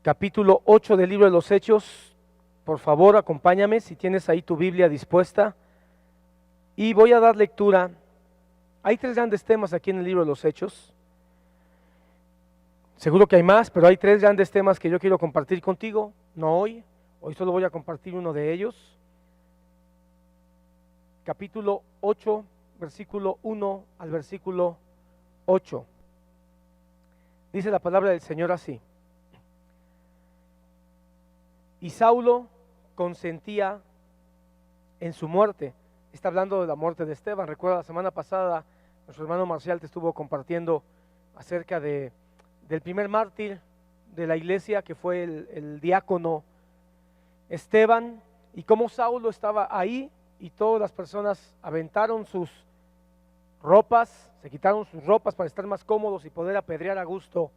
capítulo 8 del libro de los Hechos. Por favor, acompáñame si tienes ahí tu Biblia dispuesta. Y voy a dar lectura. Hay tres grandes temas aquí en el libro de los Hechos. Seguro que hay más, pero hay tres grandes temas que yo quiero compartir contigo. No hoy, hoy solo voy a compartir uno de ellos. Capítulo 8, versículo 1 al versículo 8. Dice la palabra del Señor así: y Saulo consentía en su muerte. Está hablando de la muerte de Esteban. Recuerda, la semana pasada nuestro hermano Marcial te estuvo compartiendo acerca del primer mártir de la iglesia, que fue el diácono Esteban, y cómo Saulo estaba ahí y todas las personas aventaron sus ropas, se quitaron sus ropas para estar más cómodos y poder apedrear a gusto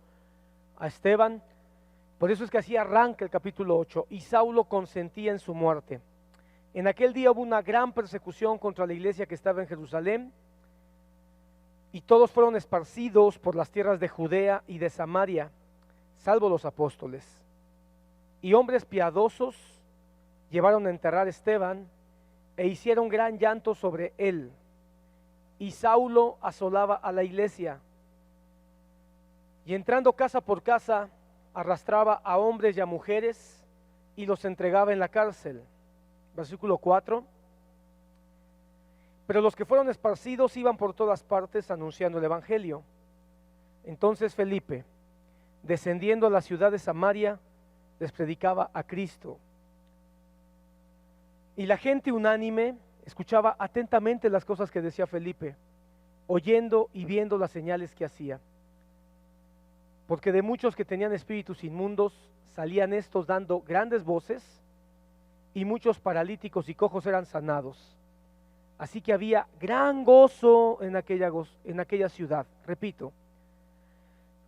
a Esteban. Por eso es que así arranca el capítulo 8. Y Saulo consentía en su muerte. En aquel día hubo una gran persecución contra la iglesia que estaba en Jerusalén, y todos fueron esparcidos por las tierras de Judea y de Samaria, salvo los apóstoles. Y hombres piadosos llevaron a enterrar a Esteban e hicieron gran llanto sobre él. Y Saulo asolaba a la iglesia, y entrando casa por casa arrastraba a hombres y a mujeres y los entregaba en la cárcel. Versículo 4. Pero los que fueron esparcidos iban por todas partes anunciando el evangelio. Entonces Felipe, descendiendo a la ciudad de Samaria, les predicaba a Cristo. Y la gente unánime escuchaba atentamente las cosas que decía Felipe, oyendo y viendo las señales que hacía. Porque de muchos que tenían espíritus inmundos salían estos dando grandes voces, y muchos paralíticos y cojos eran sanados. Así que había gran gozo en aquella ciudad. Repito,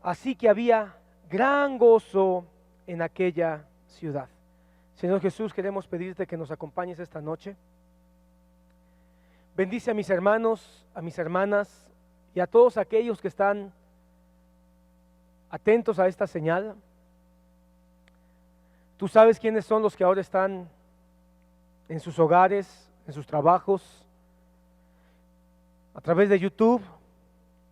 así que había gran gozo en aquella ciudad. Señor Jesús, queremos pedirte que nos acompañes esta noche. Bendice a mis hermanos, a mis hermanas y a todos aquellos que están atentos a esta señal. Tú sabes quiénes son los que ahora están en sus hogares, en sus trabajos, a través de YouTube,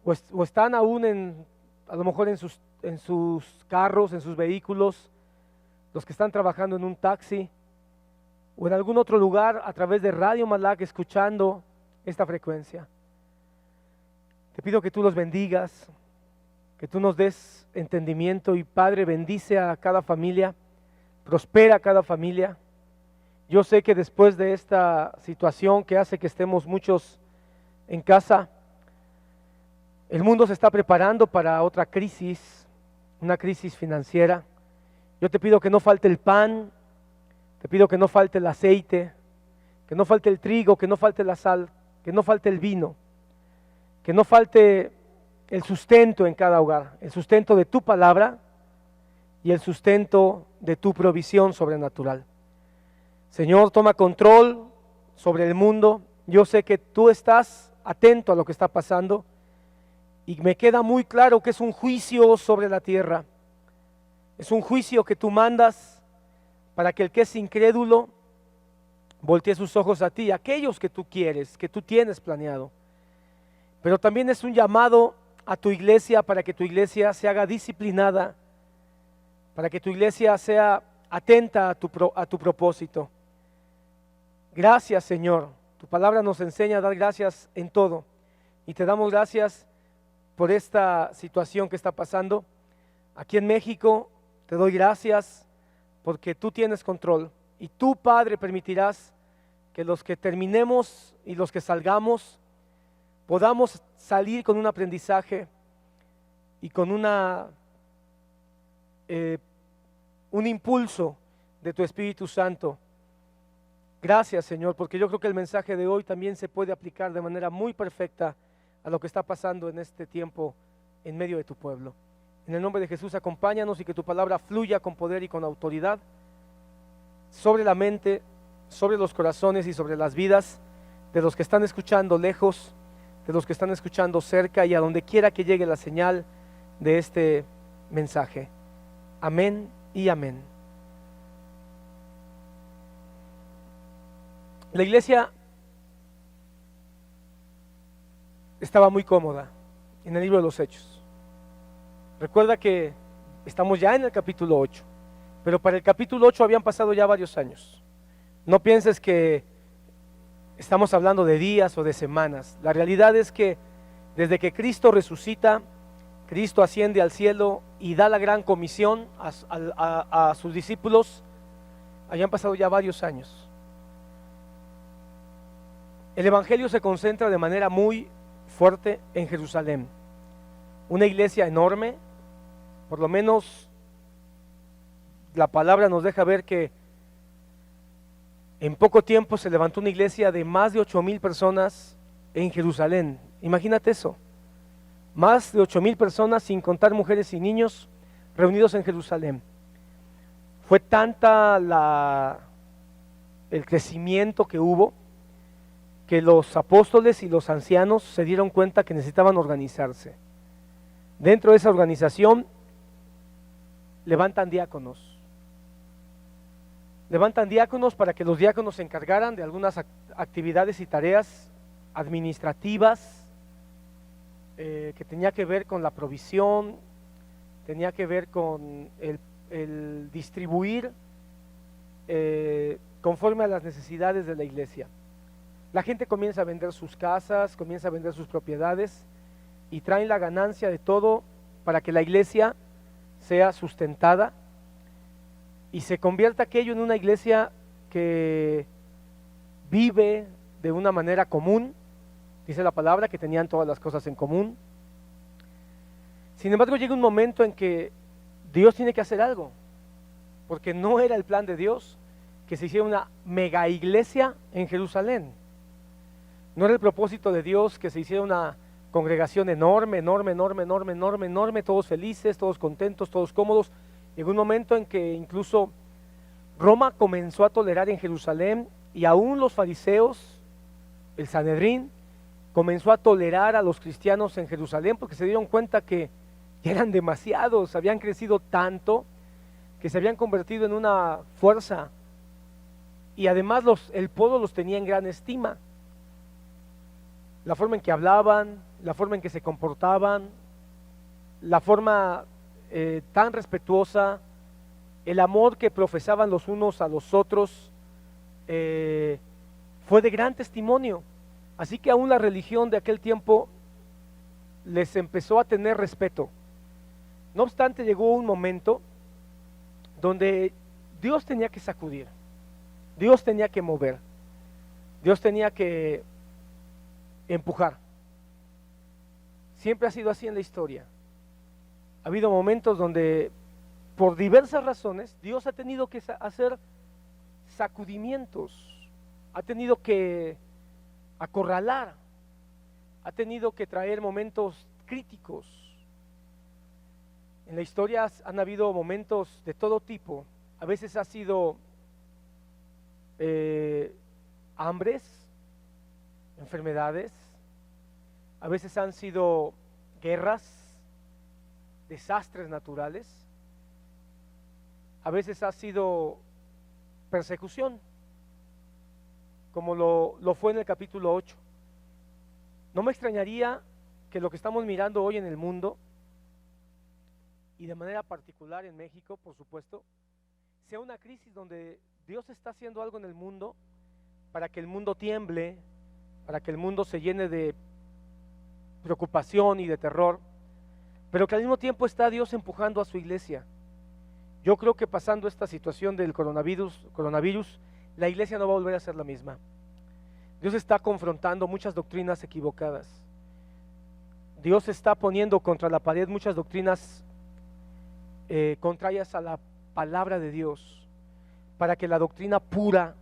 o están aún a lo mejor en sus carros, en sus vehículos, los que están trabajando en un taxi o en algún otro lugar a través de Radio Malac escuchando esta frecuencia. Te pido que tú los bendigas, que tú nos des entendimiento, y Padre, bendice a cada familia, prospera a cada familia. Yo sé que después de esta situación que hace que estemos muchos en casa, el mundo se está preparando para otra crisis, una crisis financiera. Yo te pido que no falte el pan, te pido que no falte el aceite, que no falte el trigo, que no falte la sal, que no falte el vino, que no falte el sustento en cada hogar, el sustento de tu palabra y el sustento de tu provisión sobrenatural. Señor, toma control sobre el mundo. Yo sé que tú estás atento a lo que está pasando, y me queda muy claro que es un juicio sobre la tierra. Es un juicio que tú mandas para que el que es incrédulo voltee sus ojos a ti, aquellos que tú quieres, que tú tienes planeado. Pero también es un llamado a tu iglesia para que tu iglesia se haga disciplinada, para que tu iglesia sea atenta a tu propósito. Gracias, Señor. Tu palabra nos enseña a dar gracias en todo, y te damos gracias por esta situación que está pasando aquí en México. Te doy gracias porque tú tienes control, y tú, Padre, permitirás que los que terminemos y los que salgamos podamos salir con un aprendizaje y con un impulso de tu Espíritu Santo. Gracias, Señor, porque yo creo que el mensaje de hoy también se puede aplicar de manera muy perfecta a lo que está pasando en este tiempo en medio de tu pueblo. En el nombre de Jesús, acompáñanos, y que tu palabra fluya con poder y con autoridad sobre la mente, sobre los corazones y sobre las vidas de los que están escuchando lejos, de los que están escuchando cerca, y a donde quiera que llegue la señal de este mensaje. Amén y amén. La iglesia estaba muy cómoda en el libro de los Hechos. Recuerda que estamos ya en el capítulo 8, pero para el capítulo 8 habían pasado ya varios años. No pienses que estamos hablando de días o de semanas. La realidad es que desde que Cristo resucita, Cristo asciende al cielo y da la gran comisión a sus discípulos, habían pasado ya varios años. El evangelio se concentra de manera muy fuerte en Jerusalén. Una iglesia enorme, por lo menos la palabra nos deja ver que en poco tiempo se levantó una iglesia de más de 8,000 personas en Jerusalén. Imagínate eso, más de 8,000 personas, sin contar mujeres y niños, reunidos en Jerusalén. Fue tanta el crecimiento que hubo, que los apóstoles y los ancianos se dieron cuenta que necesitaban organizarse. Dentro de esa organización levantan diáconos. Levantan diáconos para que los diáconos se encargaran de algunas actividades y tareas administrativas que tenía que ver con la provisión, tenía que ver con el distribuir conforme a las necesidades de la iglesia. La gente comienza a vender sus casas, comienza a vender sus propiedades y traen la ganancia de todo para que la iglesia sea sustentada y se convierta aquello en una iglesia que vive de una manera común. Dice la palabra que tenían todas las cosas en común. Sin embargo, llega un momento en que Dios tiene que hacer algo, porque no era el plan de Dios que se hiciera una mega iglesia en Jerusalén. No era el propósito de Dios que se hiciera una congregación enorme, todos felices, todos contentos, todos cómodos. Llegó un momento en que incluso Roma comenzó a tolerar en Jerusalén, y aún los fariseos, el Sanedrín, comenzó a tolerar a los cristianos en Jerusalén porque se dieron cuenta que ya eran demasiados, habían crecido tanto que se habían convertido en una fuerza, y además el pueblo los tenía en gran estima. La forma en que hablaban, la forma en que se comportaban, la forma tan respetuosa, el amor que profesaban los unos a los otros, fue de gran testimonio. Así que aún la religión de aquel tiempo les empezó a tener respeto. No obstante, llegó un momento donde Dios tenía que sacudir, Dios tenía que mover, Dios tenía que empujar. Siempre ha sido así en la historia. Ha habido momentos donde por diversas razones Dios ha tenido que hacer sacudimientos, ha tenido que acorralar, ha tenido que traer momentos críticos. En la historia han habido momentos de todo tipo. A veces ha sido hambres, enfermedades, a veces han sido guerras, desastres naturales, a veces ha sido persecución, como lo fue en el capítulo 8. No me extrañaría que lo que estamos mirando hoy en el mundo, y de manera particular en México, por supuesto, sea una crisis donde Dios está haciendo algo en el mundo para que el mundo tiemble, para que el mundo se llene de preocupación y de terror, pero que al mismo tiempo está Dios empujando a su iglesia. Yo creo que pasando esta situación del coronavirus, la iglesia no va a volver a ser la misma. Dios está confrontando muchas doctrinas equivocadas. Dios está poniendo contra la pared muchas doctrinas contrarias a la palabra de Dios, para que la doctrina pura,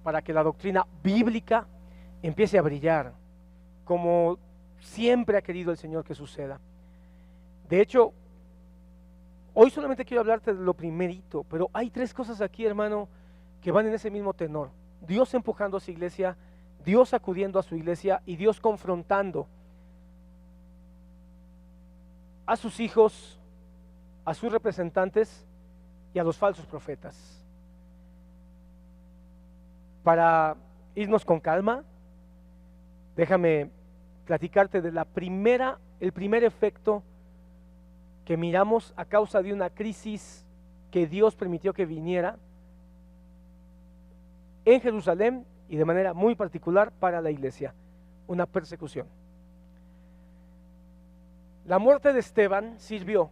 para que la doctrina bíblica empiece a brillar, como siempre ha querido el Señor que suceda. De hecho, hoy solamente quiero hablarte de lo primerito, pero hay tres cosas aquí, hermano, que van en ese mismo tenor. Dios empujando a su iglesia, Dios acudiendo a su iglesia y Dios confrontando a sus hijos, a sus representantes, y a los falsos profetas. Para irnos con calma, déjame platicarte de el primer efecto que miramos a causa de una crisis que Dios permitió que viniera en Jerusalén y de manera muy particular para la iglesia, una persecución. La muerte de Esteban sirvió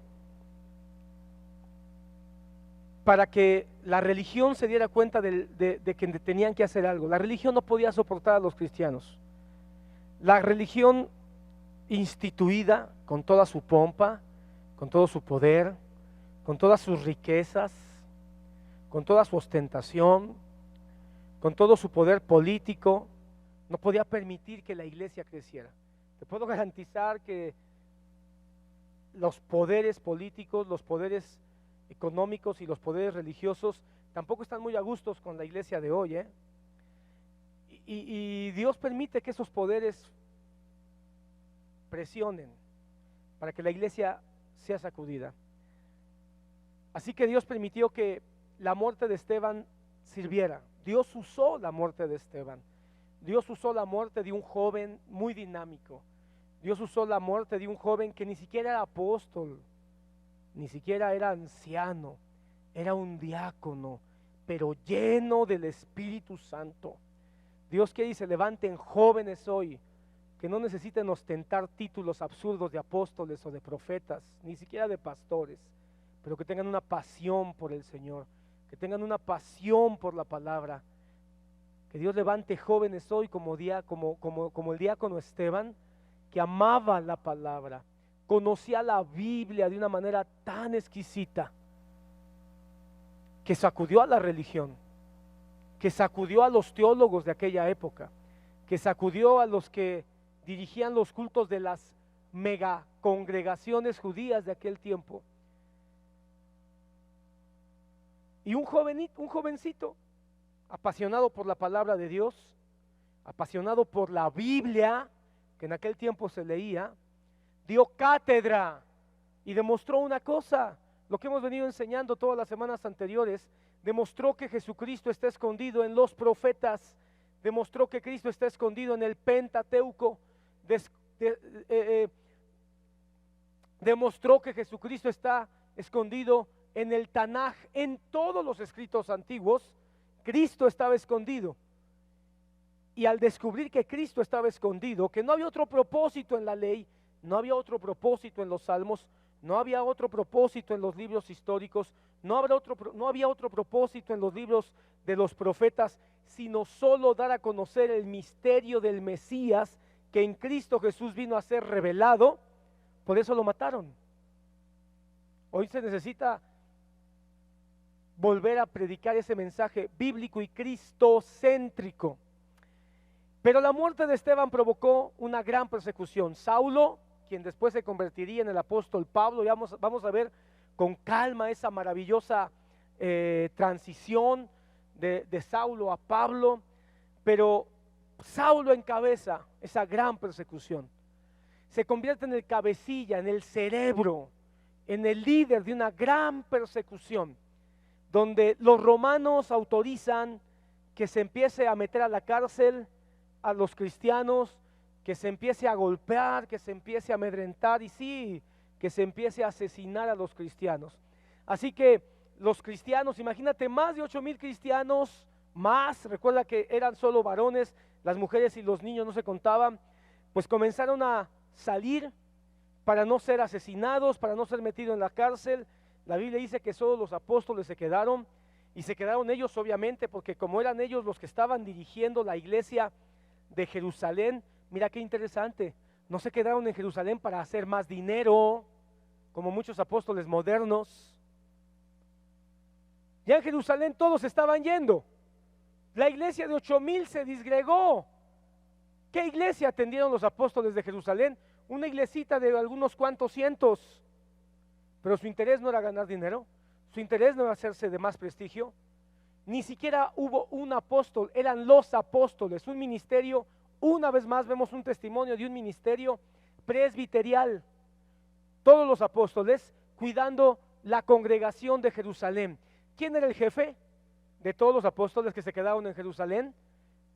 para que la religión se diera cuenta de que tenían que hacer algo. La religión no podía soportar a los cristianos. La religión instituida con toda su pompa, con todo su poder, con todas sus riquezas, con toda su ostentación, con todo su poder político, no podía permitir que la iglesia creciera. Te puedo garantizar que los poderes políticos, los poderes económicos y los poderes religiosos tampoco están muy a gustos con la iglesia de hoy, y Dios permite que esos poderes presionen para que la iglesia sea sacudida. Así que Dios permitió que la muerte de Esteban sirviera. Dios usó la muerte de Esteban. Dios usó la muerte de un joven muy dinámico. Dios usó la muerte de un joven que ni siquiera era apóstol, ni siquiera era anciano, era un diácono, pero lleno del Espíritu Santo. Dios quiere y se levanten jóvenes hoy, que no necesiten ostentar títulos absurdos de apóstoles o de profetas, ni siquiera de pastores, pero que tengan una pasión por el Señor, que tengan una pasión por la palabra. Que Dios levante jóvenes hoy como el diácono Esteban, que amaba la palabra, conocía la Biblia de una manera tan exquisita, que sacudió a la religión, que sacudió a los teólogos de aquella época, que sacudió a los que dirigían los cultos de las mega congregaciones judías de aquel tiempo. Y un jovencito, apasionado por la palabra de Dios, apasionado por la Biblia, que en aquel tiempo se leía, dio cátedra y demostró una cosa, lo que hemos venido enseñando todas las semanas anteriores, demostró que Jesucristo está escondido en los profetas, demostró que Cristo está escondido en el Pentateuco, demostró que Jesucristo está escondido en el Tanaj, en todos los escritos antiguos. Cristo estaba escondido. Y al descubrir que Cristo estaba escondido, que no había otro propósito en la ley, no había otro propósito en los salmos, no había otro propósito en los libros históricos, no había otro propósito en los libros de los profetas, sino solo dar a conocer el misterio del Mesías que en Cristo Jesús vino a ser revelado. Por eso lo mataron. Hoy se necesita volver a predicar ese mensaje bíblico y cristocéntrico. Pero la muerte de Esteban provocó una gran persecución. Saulo, quien después se convertiría en el apóstol Pablo, y vamos a ver con calma esa maravillosa transición de Saulo a Pablo, pero Saulo encabeza esa gran persecución. Se convierte en el cabecilla, en el cerebro, en el líder de una gran persecución, donde los romanos autorizan que se empiece a meter a la cárcel a los cristianos, que se empiece a golpear, que se empiece a amedrentar y sí, que se empiece a asesinar a los cristianos. Así que los cristianos, imagínate, más de 8,000 cristianos, más, recuerda que eran solo varones, las mujeres y los niños no se contaban, pues comenzaron a salir para no ser asesinados, para no ser metidos en la cárcel. La Biblia dice que solo los apóstoles se quedaron, y se quedaron ellos obviamente, porque como eran ellos los que estaban dirigiendo la iglesia de Jerusalén, mira qué interesante, no se quedaron en Jerusalén para hacer más dinero, como muchos apóstoles modernos. Ya en Jerusalén todos estaban yendo, la iglesia de 8,000 se disgregó. ¿Qué iglesia atendieron los apóstoles de Jerusalén? Una iglesita de algunos cuantos cientos, pero su interés no era ganar dinero, su interés no era hacerse de más prestigio. Ni siquiera hubo un apóstol, eran los apóstoles, un ministerio. Una vez más vemos un testimonio de un ministerio presbiterial, todos los apóstoles cuidando la congregación de Jerusalén. ¿quién era el jefe de todos los apóstoles que se quedaron en Jerusalén?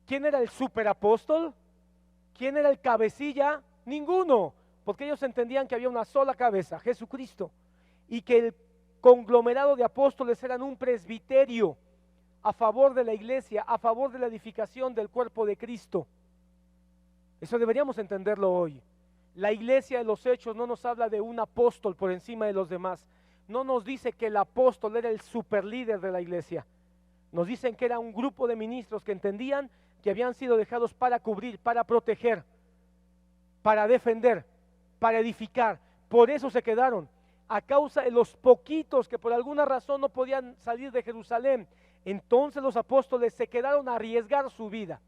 ¿Quién era el superapóstol? ¿Quién era el cabecilla? Ninguno, porque ellos entendían que había una sola cabeza, Jesucristo, y que el conglomerado de apóstoles eran un presbiterio a favor de la iglesia, a favor de la edificación del cuerpo de Cristo. Eso deberíamos entenderlo hoy. La iglesia de los Hechos no nos habla de un apóstol por encima de los demás. No nos dice que el apóstol era el superlíder de la iglesia. Nos dicen que era un grupo de ministros que entendían que habían sido dejados para cubrir, para proteger, para defender, para edificar. Por eso se quedaron, a causa de los poquitos que por alguna razón no podían salir de Jerusalén. Entonces los apóstoles se quedaron a arriesgar su vida.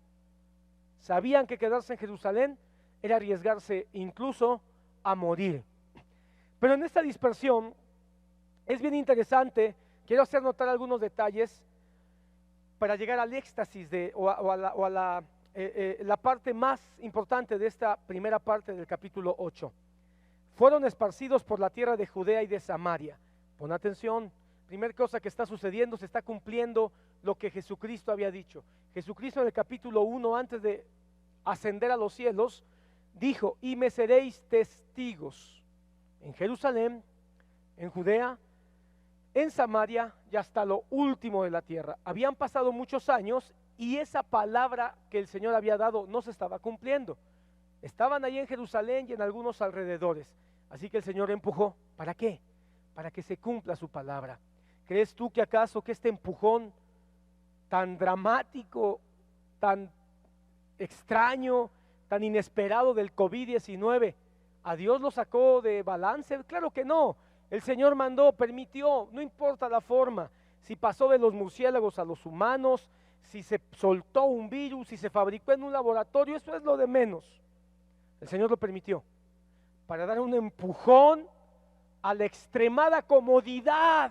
Sabían que quedarse en Jerusalén era arriesgarse incluso a morir. Pero en esta dispersión es bien interesante, quiero hacer notar algunos detalles para llegar al éxtasis la parte más importante de esta primera parte del capítulo 8. Fueron esparcidos por la tierra de Judea y de Samaria. Pon atención, primera cosa que está sucediendo, se está cumpliendo lo que Jesucristo había dicho. Jesucristo en el capítulo 1, antes de ascender a los cielos, dijo: y me seréis testigos en Jerusalén, en Judea, en Samaria y hasta lo último de la tierra. Habían pasado muchos años y esa palabra que el Señor había dado no se estaba cumpliendo. Estaban ahí en Jerusalén y en algunos alrededores. Así que el Señor empujó. ¿Para qué? Para que se cumpla su palabra. ¿Crees tú que acaso que este empujón tan dramático, tan extraño, tan inesperado del COVID-19, a Dios lo sacó de balance? Claro que no. El Señor mandó, permitió, no importa la forma, si pasó de los murciélagos a los humanos, si se soltó un virus, si se fabricó en un laboratorio, eso es lo de menos. El Señor lo permitió para dar un empujón a la extremada comodidad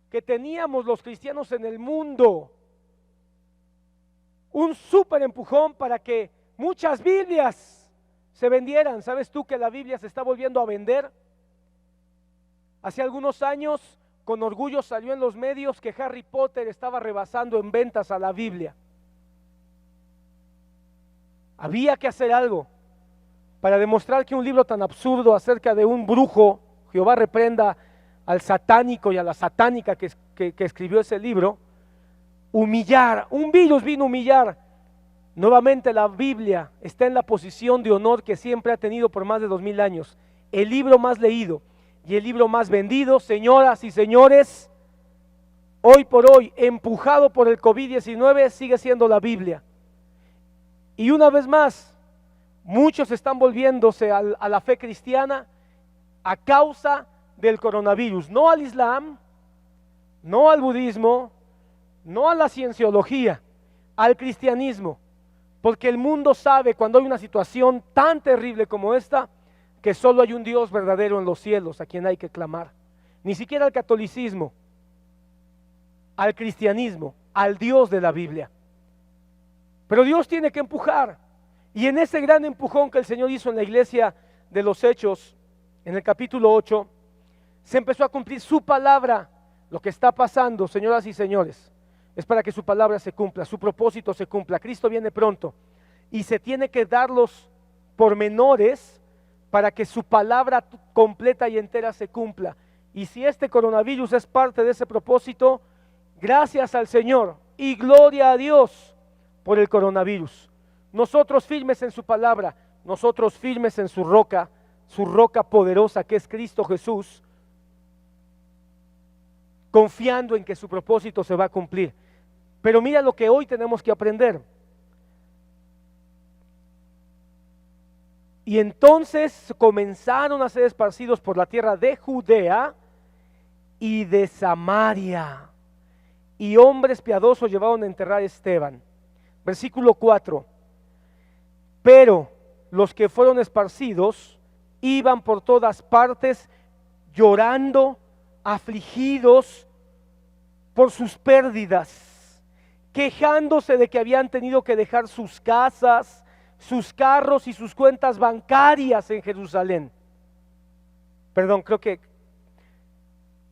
que teníamos los cristianos en el mundo. Un súper empujón para que muchas Biblias se vendieran. ¿Sabes tú que la Biblia se está volviendo a vender? Hace algunos años, con orgullo salió en los medios que Harry Potter estaba rebasando en ventas a la Biblia. Había que hacer algo para demostrar que un libro tan absurdo acerca de un brujo, Jehová reprenda al satánico y a la satánica que escribió ese libro, humillar, un virus vino a humillar. Nuevamente la Biblia está en la posición de honor que siempre ha tenido por más de 2000 años. El libro más leído y el libro más vendido, señoras y señores, hoy por hoy, empujado por el COVID-19, sigue siendo la Biblia. Y una vez más, muchos están volviéndose a la fe cristiana a causa del coronavirus, no al Islam, no al budismo, no a la cienciología, al cristianismo, porque el mundo sabe cuando hay una situación tan terrible como esta, que solo hay un Dios verdadero en los cielos a quien hay que clamar. Ni siquiera al catolicismo, al cristianismo, al Dios de la Biblia. Pero Dios tiene que empujar, y en ese gran empujón que el Señor hizo en la iglesia de los Hechos, en el capítulo 8, se empezó a cumplir su palabra. Lo que está pasando, señoras y señores, es para que su palabra se cumpla, su propósito se cumpla. Cristo viene pronto y se tiene que dar los pormenores para que su palabra completa y entera se cumpla. Y si este coronavirus es parte de ese propósito, gracias al Señor y gloria a Dios por el coronavirus. Nosotros firmes en su palabra, nosotros firmes en su roca poderosa que es Cristo Jesús, confiando en que su propósito se va a cumplir. Pero mira lo que hoy tenemos que aprender. Y entonces comenzaron a ser esparcidos por la tierra de Judea y de Samaria, y hombres piadosos llevaron a enterrar a Esteban. Versículo 4. Pero los que fueron esparcidos iban por todas partes llorando, afligidos por sus pérdidas, quejándose de que habían tenido que dejar sus casas, sus carros y sus cuentas bancarias en Jerusalén. Perdón, creo que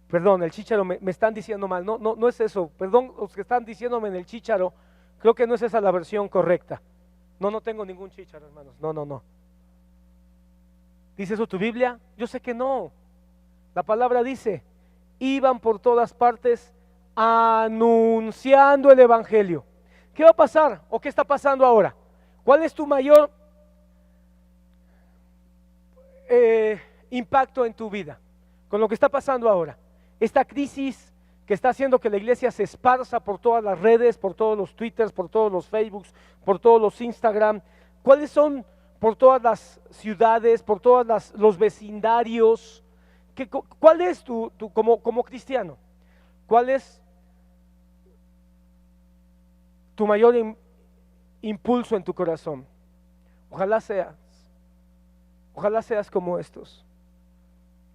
Perdón, el chícharo me están diciendo mal. No, no, no es eso. Perdón, los que están diciéndome en el chícharo, creo que no es esa la versión correcta. No, no tengo ningún chícharo, hermanos. No, no, no. ¿Dice eso tu Biblia? Yo sé que no. La palabra dice, iban por todas partes anunciando el evangelio. ¿Qué va a pasar o qué está pasando ahora? ¿Cuál es tu mayor impacto en tu vida con lo que está pasando ahora? Esta crisis que está haciendo que la iglesia se esparza por todas las redes, por todos los Twitters, por todos los Facebooks, por todos los Instagram. ¿Cuáles son por todas las ciudades, por todos los vecindarios? ¿Cuál es tu como cristiano? ¿Cuál es tu mayor impulso en tu corazón? Ojalá seas como estos.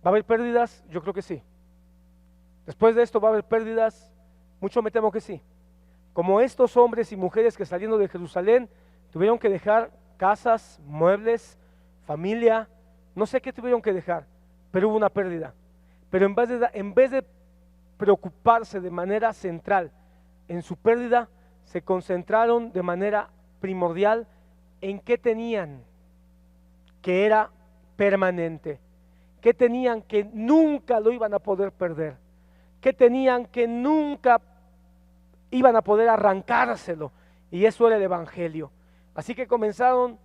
¿Va a haber pérdidas? Yo creo que sí. Después de esto va a haber pérdidas, mucho me temo que sí. Como estos hombres y mujeres que saliendo de Jerusalén tuvieron que dejar casas, muebles, familia, no sé qué tuvieron que dejar, pero hubo una pérdida. Pero en vez de preocuparse de manera central en su pérdida, se concentraron de manera primordial en qué tenían que era permanente, qué tenían que nunca lo iban a poder perder, qué tenían que nunca iban a poder arrancárselo, y eso era el evangelio. Así que comenzaron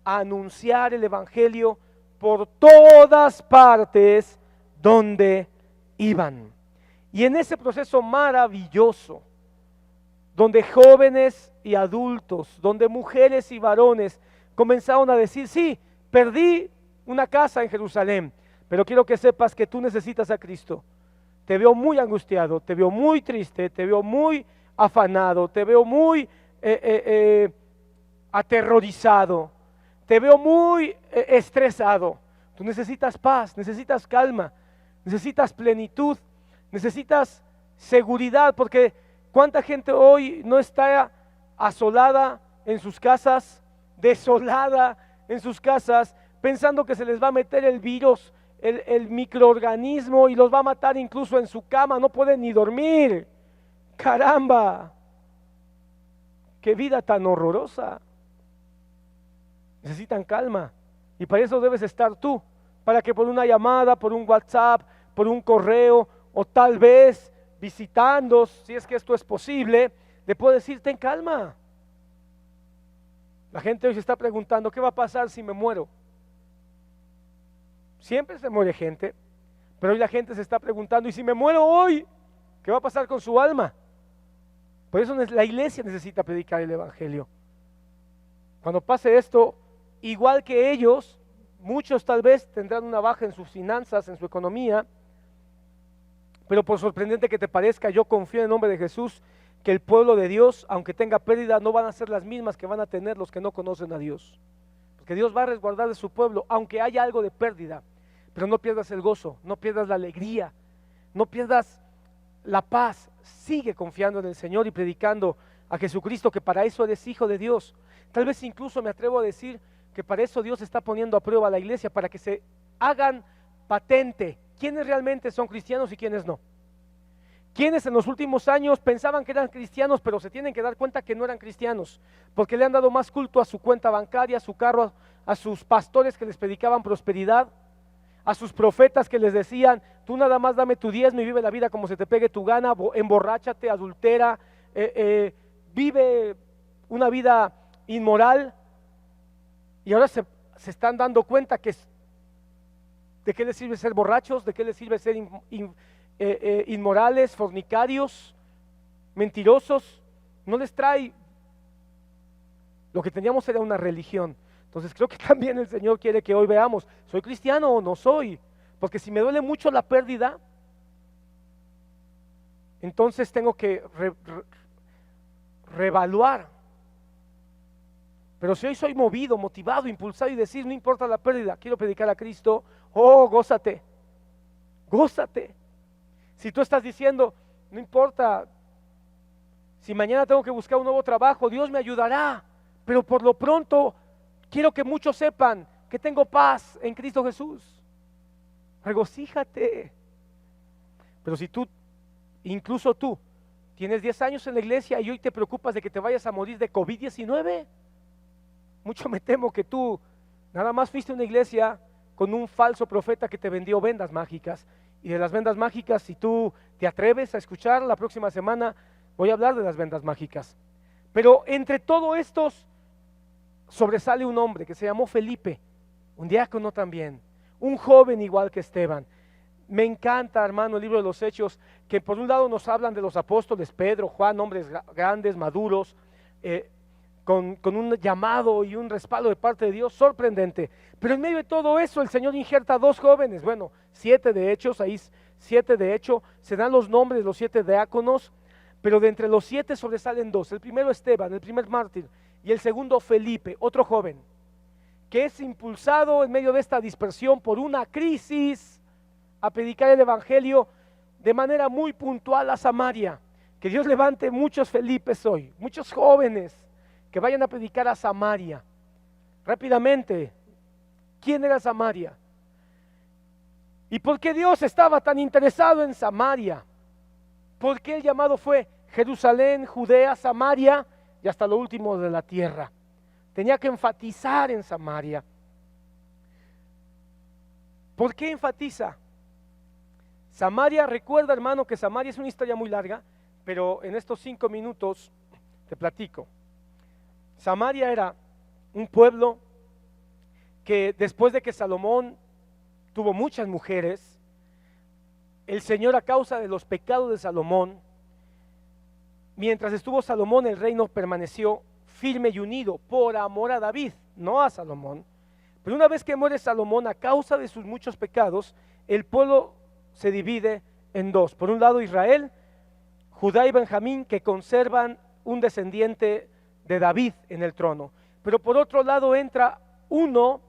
a anunciar el evangelio por todas partes donde iban. Y en ese proceso maravilloso, donde jóvenes y adultos, donde mujeres y varones comenzaron a decir, sí, perdí una casa en Jerusalén, pero quiero que sepas que tú necesitas a Cristo. Te veo muy angustiado, te veo muy triste, te veo muy afanado, te veo muy aterrorizado, te veo muy estresado. Tú necesitas paz, necesitas calma, necesitas plenitud, necesitas seguridad, porque ¿cuánta gente hoy no está asolada en sus casas, desolada en sus casas, pensando que se les va a meter el virus, el microorganismo, y los va a matar incluso en su cama? No pueden ni dormir. Caramba, qué vida tan horrorosa. Necesitan calma, y para eso debes estar tú, para que por una llamada, por un WhatsApp, por un correo, o tal vez visitando, si es que esto es posible, le puedo decir, ten calma. La gente hoy se está preguntando, ¿qué va a pasar si me muero? Siempre se muere gente, pero hoy la gente se está preguntando, ¿y si me muero hoy? ¿Qué va a pasar con su alma? Por eso la iglesia necesita predicar el evangelio. Cuando pase esto, igual que ellos, muchos tal vez tendrán una baja en sus finanzas, en su economía, pero por sorprendente que te parezca, yo confío en el nombre de Jesús que el pueblo de Dios, aunque tenga pérdida, no van a ser las mismas que van a tener los que no conocen a Dios. Porque Dios va a resguardar de su pueblo, aunque haya algo de pérdida. Pero no pierdas el gozo, no pierdas la alegría, no pierdas la paz. Sigue confiando en el Señor y predicando a Jesucristo, que para eso eres hijo de Dios. Tal vez incluso me atrevo a decir que para eso Dios está poniendo a prueba a la iglesia, para que se hagan patente quiénes realmente son cristianos y quiénes no. Quienes en los últimos años pensaban que eran cristianos, pero se tienen que dar cuenta que no eran cristianos, porque le han dado más culto a su cuenta bancaria, a su carro, a sus pastores que les predicaban prosperidad, a sus profetas que les decían, tú nada más dame tu diezmo y vive la vida como se te pegue tu gana, emborráchate, adultera, vive una vida inmoral. Y ahora se están dando cuenta que de qué les sirve ser borrachos, de qué les sirve ser inmorales, fornicarios, mentirosos. No les trae. Lo que teníamos era una religión. Entonces creo que también el Señor quiere que hoy veamos, ¿soy cristiano o no soy? Porque si me duele mucho la pérdida, entonces tengo que reevaluar. Pero si hoy soy movido, motivado, impulsado y decir, no importa la pérdida, quiero predicar a Cristo, oh, gózate, gózate. Si tú estás diciendo, no importa, si mañana tengo que buscar un nuevo trabajo, Dios me ayudará, pero por lo pronto quiero que muchos sepan que tengo paz en Cristo Jesús. Regocíjate, Pero si tú, incluso tú, tienes 10 años en la iglesia y hoy te preocupas de que te vayas a morir de COVID-19, mucho me temo que tú nada más fuiste a una iglesia con un falso profeta que te vendió vendas mágicas. Y de las vendas mágicas, si tú te atreves a escuchar, la próxima semana voy a hablar de las vendas mágicas. Pero entre todos estos sobresale un hombre que se llamó Felipe, un diácono también, un joven igual que Esteban. Me encanta, hermano, el libro de los Hechos, que por un lado nos hablan de los apóstoles, Pedro, Juan, hombres grandes, maduros, con un llamado y un respaldo de parte de Dios sorprendente. Pero en medio de todo eso el Señor injerta dos jóvenes, bueno, 7 de hechos, ahí 7 de hecho, se dan los nombres de los 7 diáconos, pero de entre los 7 sobresalen 2. El primero Esteban, el primer mártir, y el segundo Felipe, otro joven, que es impulsado en medio de esta dispersión por una crisis a predicar el evangelio de manera muy puntual a Samaria. Que Dios levante muchos Felipes hoy, muchos jóvenes que vayan a predicar a Samaria. Rápidamente, ¿quién era Samaria? ¿Y por qué Dios estaba tan interesado en Samaria? ¿Por qué el llamado fue Jerusalén, Judea, Samaria y hasta lo último de la tierra? Tenía que enfatizar en Samaria. ¿Por qué enfatiza? Samaria, recuerda, hermano, que Samaria es una historia muy larga, pero en estos 5 minutos te platico. Samaria era un pueblo que después de que Salomón tuvo muchas mujeres, el Señor, a causa de los pecados de Salomón, mientras estuvo Salomón, el reino permaneció firme y unido por amor a David, no a Salomón. Pero una vez que muere Salomón, a causa de sus muchos pecados, el pueblo se divide en dos. Por un lado Israel, Judá y Benjamín, que conservan un descendiente de David en el trono. Pero por otro lado entra uno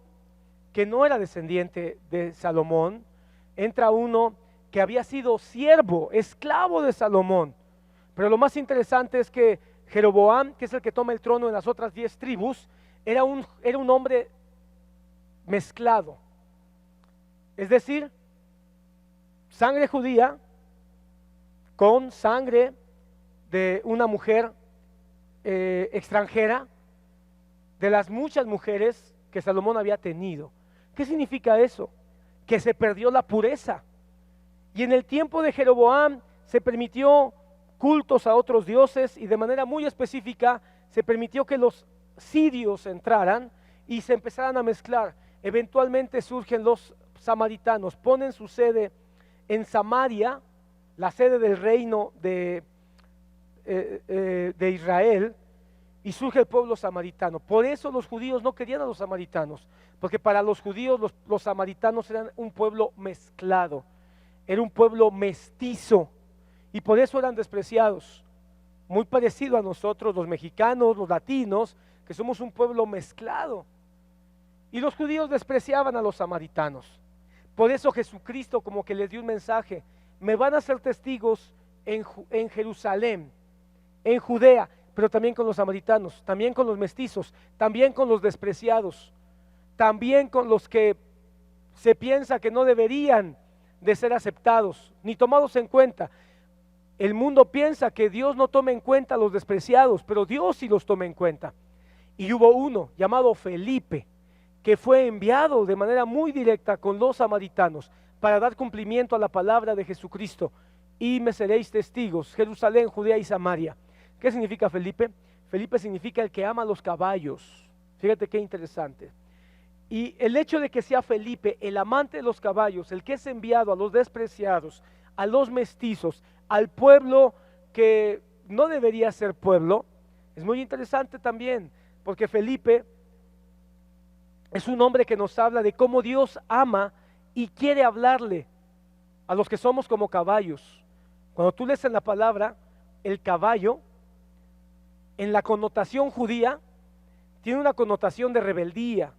que no era descendiente de Salomón, entra uno que había sido siervo, esclavo de Salomón. Pero lo más interesante es que Jeroboam, que es el que toma el trono en las otras 10 tribus, era un hombre mezclado. Es decir, sangre judía con sangre de una mujer extranjera, de las muchas mujeres que Salomón había tenido. ¿Qué significa eso? Que se perdió la pureza. Y en el tiempo de Jeroboam se permitió cultos a otros dioses y de manera muy específica se permitió que los sirios entraran y se empezaran a mezclar. Eventualmente surgen los samaritanos, ponen su sede en Samaria, la sede del reino de Israel, y surge el pueblo samaritano. Por eso los judíos no querían a los samaritanos, porque para los judíos los samaritanos eran un pueblo mezclado, era un pueblo mestizo, y por eso eran despreciados, muy parecido a nosotros los mexicanos, los latinos, que somos un pueblo mezclado, y los judíos despreciaban a los samaritanos. Por eso Jesucristo como que les dio un mensaje: me van a ser testigos en Jerusalén, en Judea, pero también con los samaritanos, también con los mestizos, también con los despreciados, también con los que se piensa que no deberían de ser aceptados ni tomados en cuenta. El mundo piensa que Dios no toma en cuenta a los despreciados, pero Dios sí los toma en cuenta. Y hubo uno llamado Felipe, que fue enviado de manera muy directa con los samaritanos para dar cumplimiento a la palabra de Jesucristo. Y me seréis testigos, Jerusalén, Judea y Samaria. ¿Qué significa Felipe? Felipe significa el que ama los caballos. Fíjate qué interesante. Y el hecho de que sea Felipe, el amante de los caballos, el que es enviado a los despreciados, a los mestizos, al pueblo que no debería ser pueblo, es muy interesante también, porque Felipe es un hombre que nos habla de cómo Dios ama y quiere hablarle a los que somos como caballos. Cuando tú lees en la palabra, el caballo, en la connotación judía, tiene una connotación de rebeldía,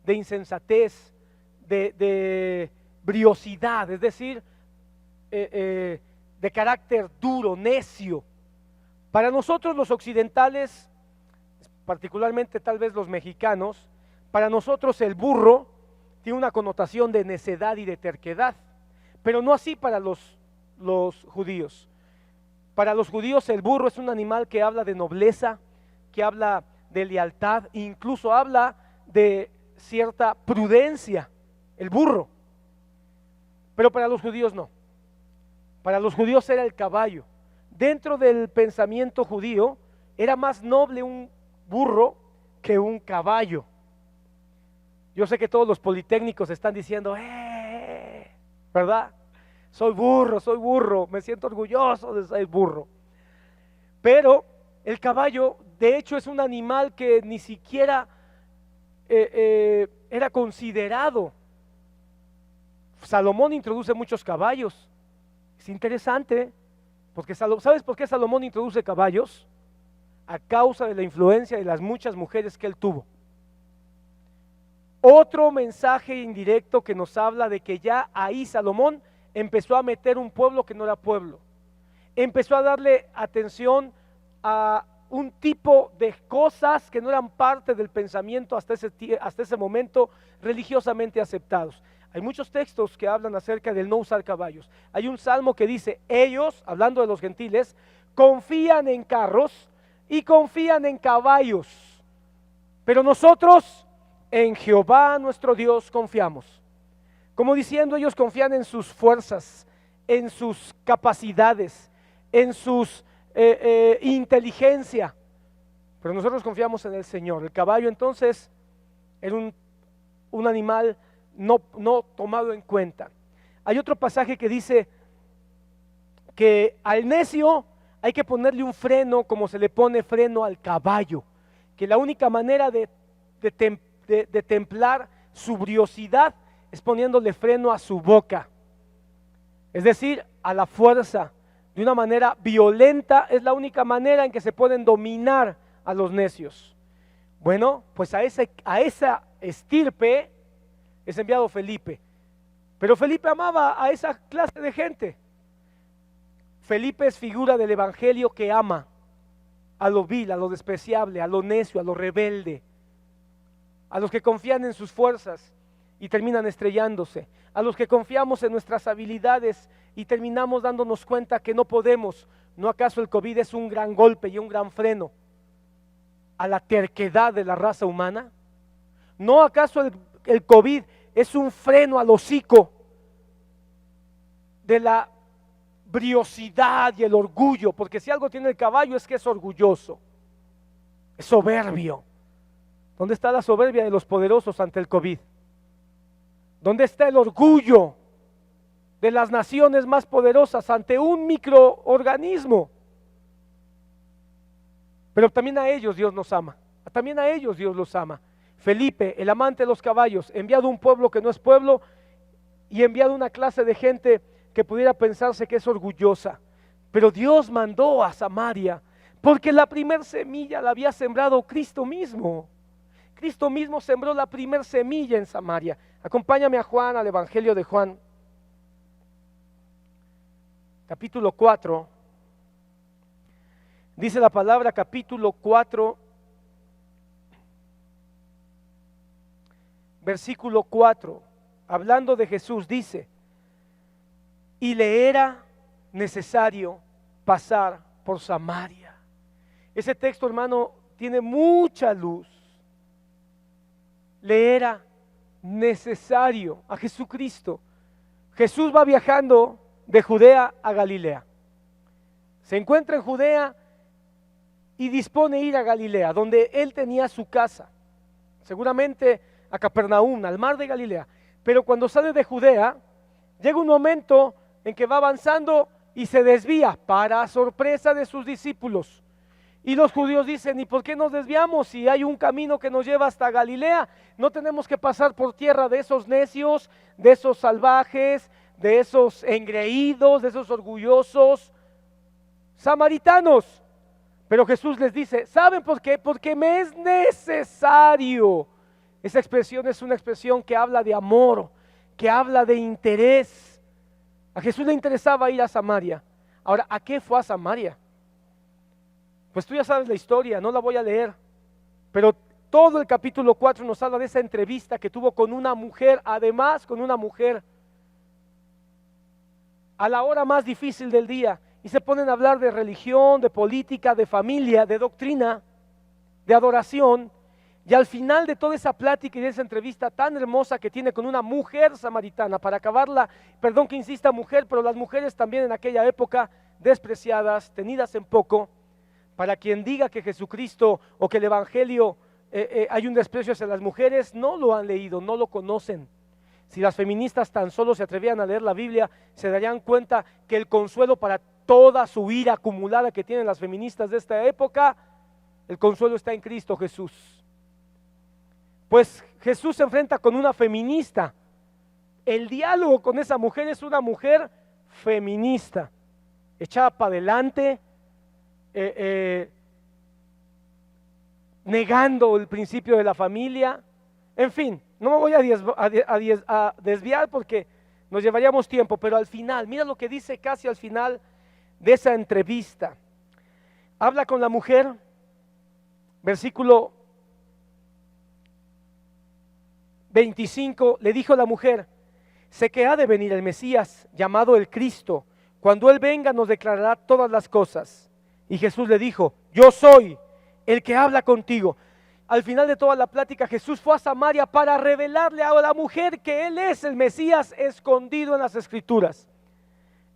de insensatez, de briosidad, es decir, de carácter duro, necio. Para nosotros los occidentales, particularmente tal vez los mexicanos, para nosotros el burro tiene una connotación de necedad y de terquedad, pero no así para los los judíos. Para los judíos el burro es un animal que habla de nobleza, que habla de lealtad, incluso habla de cierta prudencia, el burro. Pero para los judíos no. Para los judíos era el caballo. Dentro del pensamiento judío era más noble un burro que un caballo. Yo sé que todos los politécnicos están diciendo, ¿verdad? Soy burro, me siento orgulloso de ser burro. Pero el caballo, de hecho, es un animal que ni siquiera era considerado. Salomón introduce muchos caballos. Es interesante, porque ¿sabes por qué Salomón introduce caballos? A causa de la influencia de las muchas mujeres que él tuvo. Otro mensaje indirecto que nos habla de que ya ahí Salomón empezó a meter un pueblo que no era pueblo. Empezó a darle atención a un tipo de cosas que no eran parte del pensamiento hasta ese momento religiosamente aceptados. Hay muchos textos que hablan acerca del no usar caballos. Hay un salmo que dice, ellos, hablando de los gentiles, confían en carros y confían en caballos, pero nosotros en Jehová nuestro Dios confiamos. Como diciendo, ellos confían en sus fuerzas, en sus capacidades, en sus inteligencia, pero nosotros confiamos en el Señor. El caballo entonces era un animal no tomado en cuenta. Hay otro pasaje que dice que al necio hay que ponerle un freno como se le pone freno al caballo, que la única manera de templar su briosidad es poniéndole freno a su boca, es decir, a la fuerza. De una manera violenta es la única manera en que se pueden dominar a los necios. Bueno, pues a esa estirpe es enviado Felipe. Pero Felipe amaba a esa clase de gente. Felipe es figura del evangelio que ama a lo vil, a lo despreciable, a lo necio, a lo rebelde, a los que confían en sus fuerzas y terminan estrellándose, a los que confiamos en nuestras habilidades y terminamos dándonos cuenta que no podemos. ¿No acaso el COVID es un gran golpe y un gran freno a la terquedad de la raza humana? ¿No acaso el COVID es un freno al hocico de la briosidad y el orgullo? Porque si algo tiene el caballo es que es orgulloso, es soberbio. ¿Dónde está la soberbia de los poderosos ante el COVID? ¿Dónde está el orgullo de las naciones más poderosas ante un microorganismo? Pero también a ellos Dios nos ama, también a ellos Dios los ama. Felipe, el amante de los caballos, enviado a un pueblo que no es pueblo y enviado a una clase de gente que pudiera pensarse que es orgullosa. Pero Dios mandó a Samaria porque la primer semilla la había sembrado Cristo mismo. Cristo mismo sembró la primer semilla en Samaria. Acompáñame a Juan, al Evangelio de Juan, capítulo 4. Dice la palabra, capítulo 4, versículo 4, hablando de Jesús, dice, y le era necesario pasar por Samaria. Ese texto, hermano, tiene mucha luz. Le era necesario a Jesucristo. Jesús va viajando de Judea a Galilea. Se encuentra en Judea y dispone ir a Galilea, donde él tenía su casa, seguramente a Capernaum, al mar de Galilea. Pero cuando sale de Judea, llega un momento en que va avanzando y se desvía, para sorpresa de sus discípulos. Y los judíos dicen, ¿y por qué nos desviamos? Si hay un camino que nos lleva hasta Galilea, no tenemos que pasar por tierra de esos necios, de esos salvajes, de esos engreídos, de esos orgullosos samaritanos. Pero Jesús les dice, ¿saben por qué? Porque me es necesario. Esa expresión es una expresión que habla de amor, que habla de interés. A Jesús le interesaba ir a Samaria. Ahora, ¿a qué fue a Samaria? Pues tú ya sabes la historia, no la voy a leer, pero todo el capítulo 4 nos habla de esa entrevista que tuvo con una mujer, además con una mujer a la hora más difícil del día y se ponen a hablar de religión, de política, de familia, de doctrina, de adoración. Y al final de toda esa plática y de esa entrevista tan hermosa que tiene con una mujer samaritana, para acabarla, perdón que insista mujer, pero las mujeres también en aquella época despreciadas, tenidas en poco, para quien diga que Jesucristo o que el Evangelio hay un desprecio hacia las mujeres, no lo han leído, no lo conocen. Si las feministas tan solo se atrevían a leer la Biblia, se darían cuenta que el consuelo para toda su ira acumulada que tienen las feministas de esta época, el consuelo está en Cristo Jesús. Pues Jesús se enfrenta con una feminista. El diálogo con esa mujer es una mujer feminista, echada para adelante, negando el principio de la familia. En fin, no me voy a desviar porque nos llevaríamos tiempo, pero al final, mira lo que dice casi al final de esa entrevista. Habla con la mujer, versículo 25, le dijo la mujer: sé que ha de venir el Mesías, llamado el Cristo. Cuando Él venga nos declarará todas las cosas. Y Jesús le dijo: yo soy el que habla contigo. Al final de toda la plática, Jesús fue a Samaria para revelarle a la mujer que Él es el Mesías escondido en las Escrituras.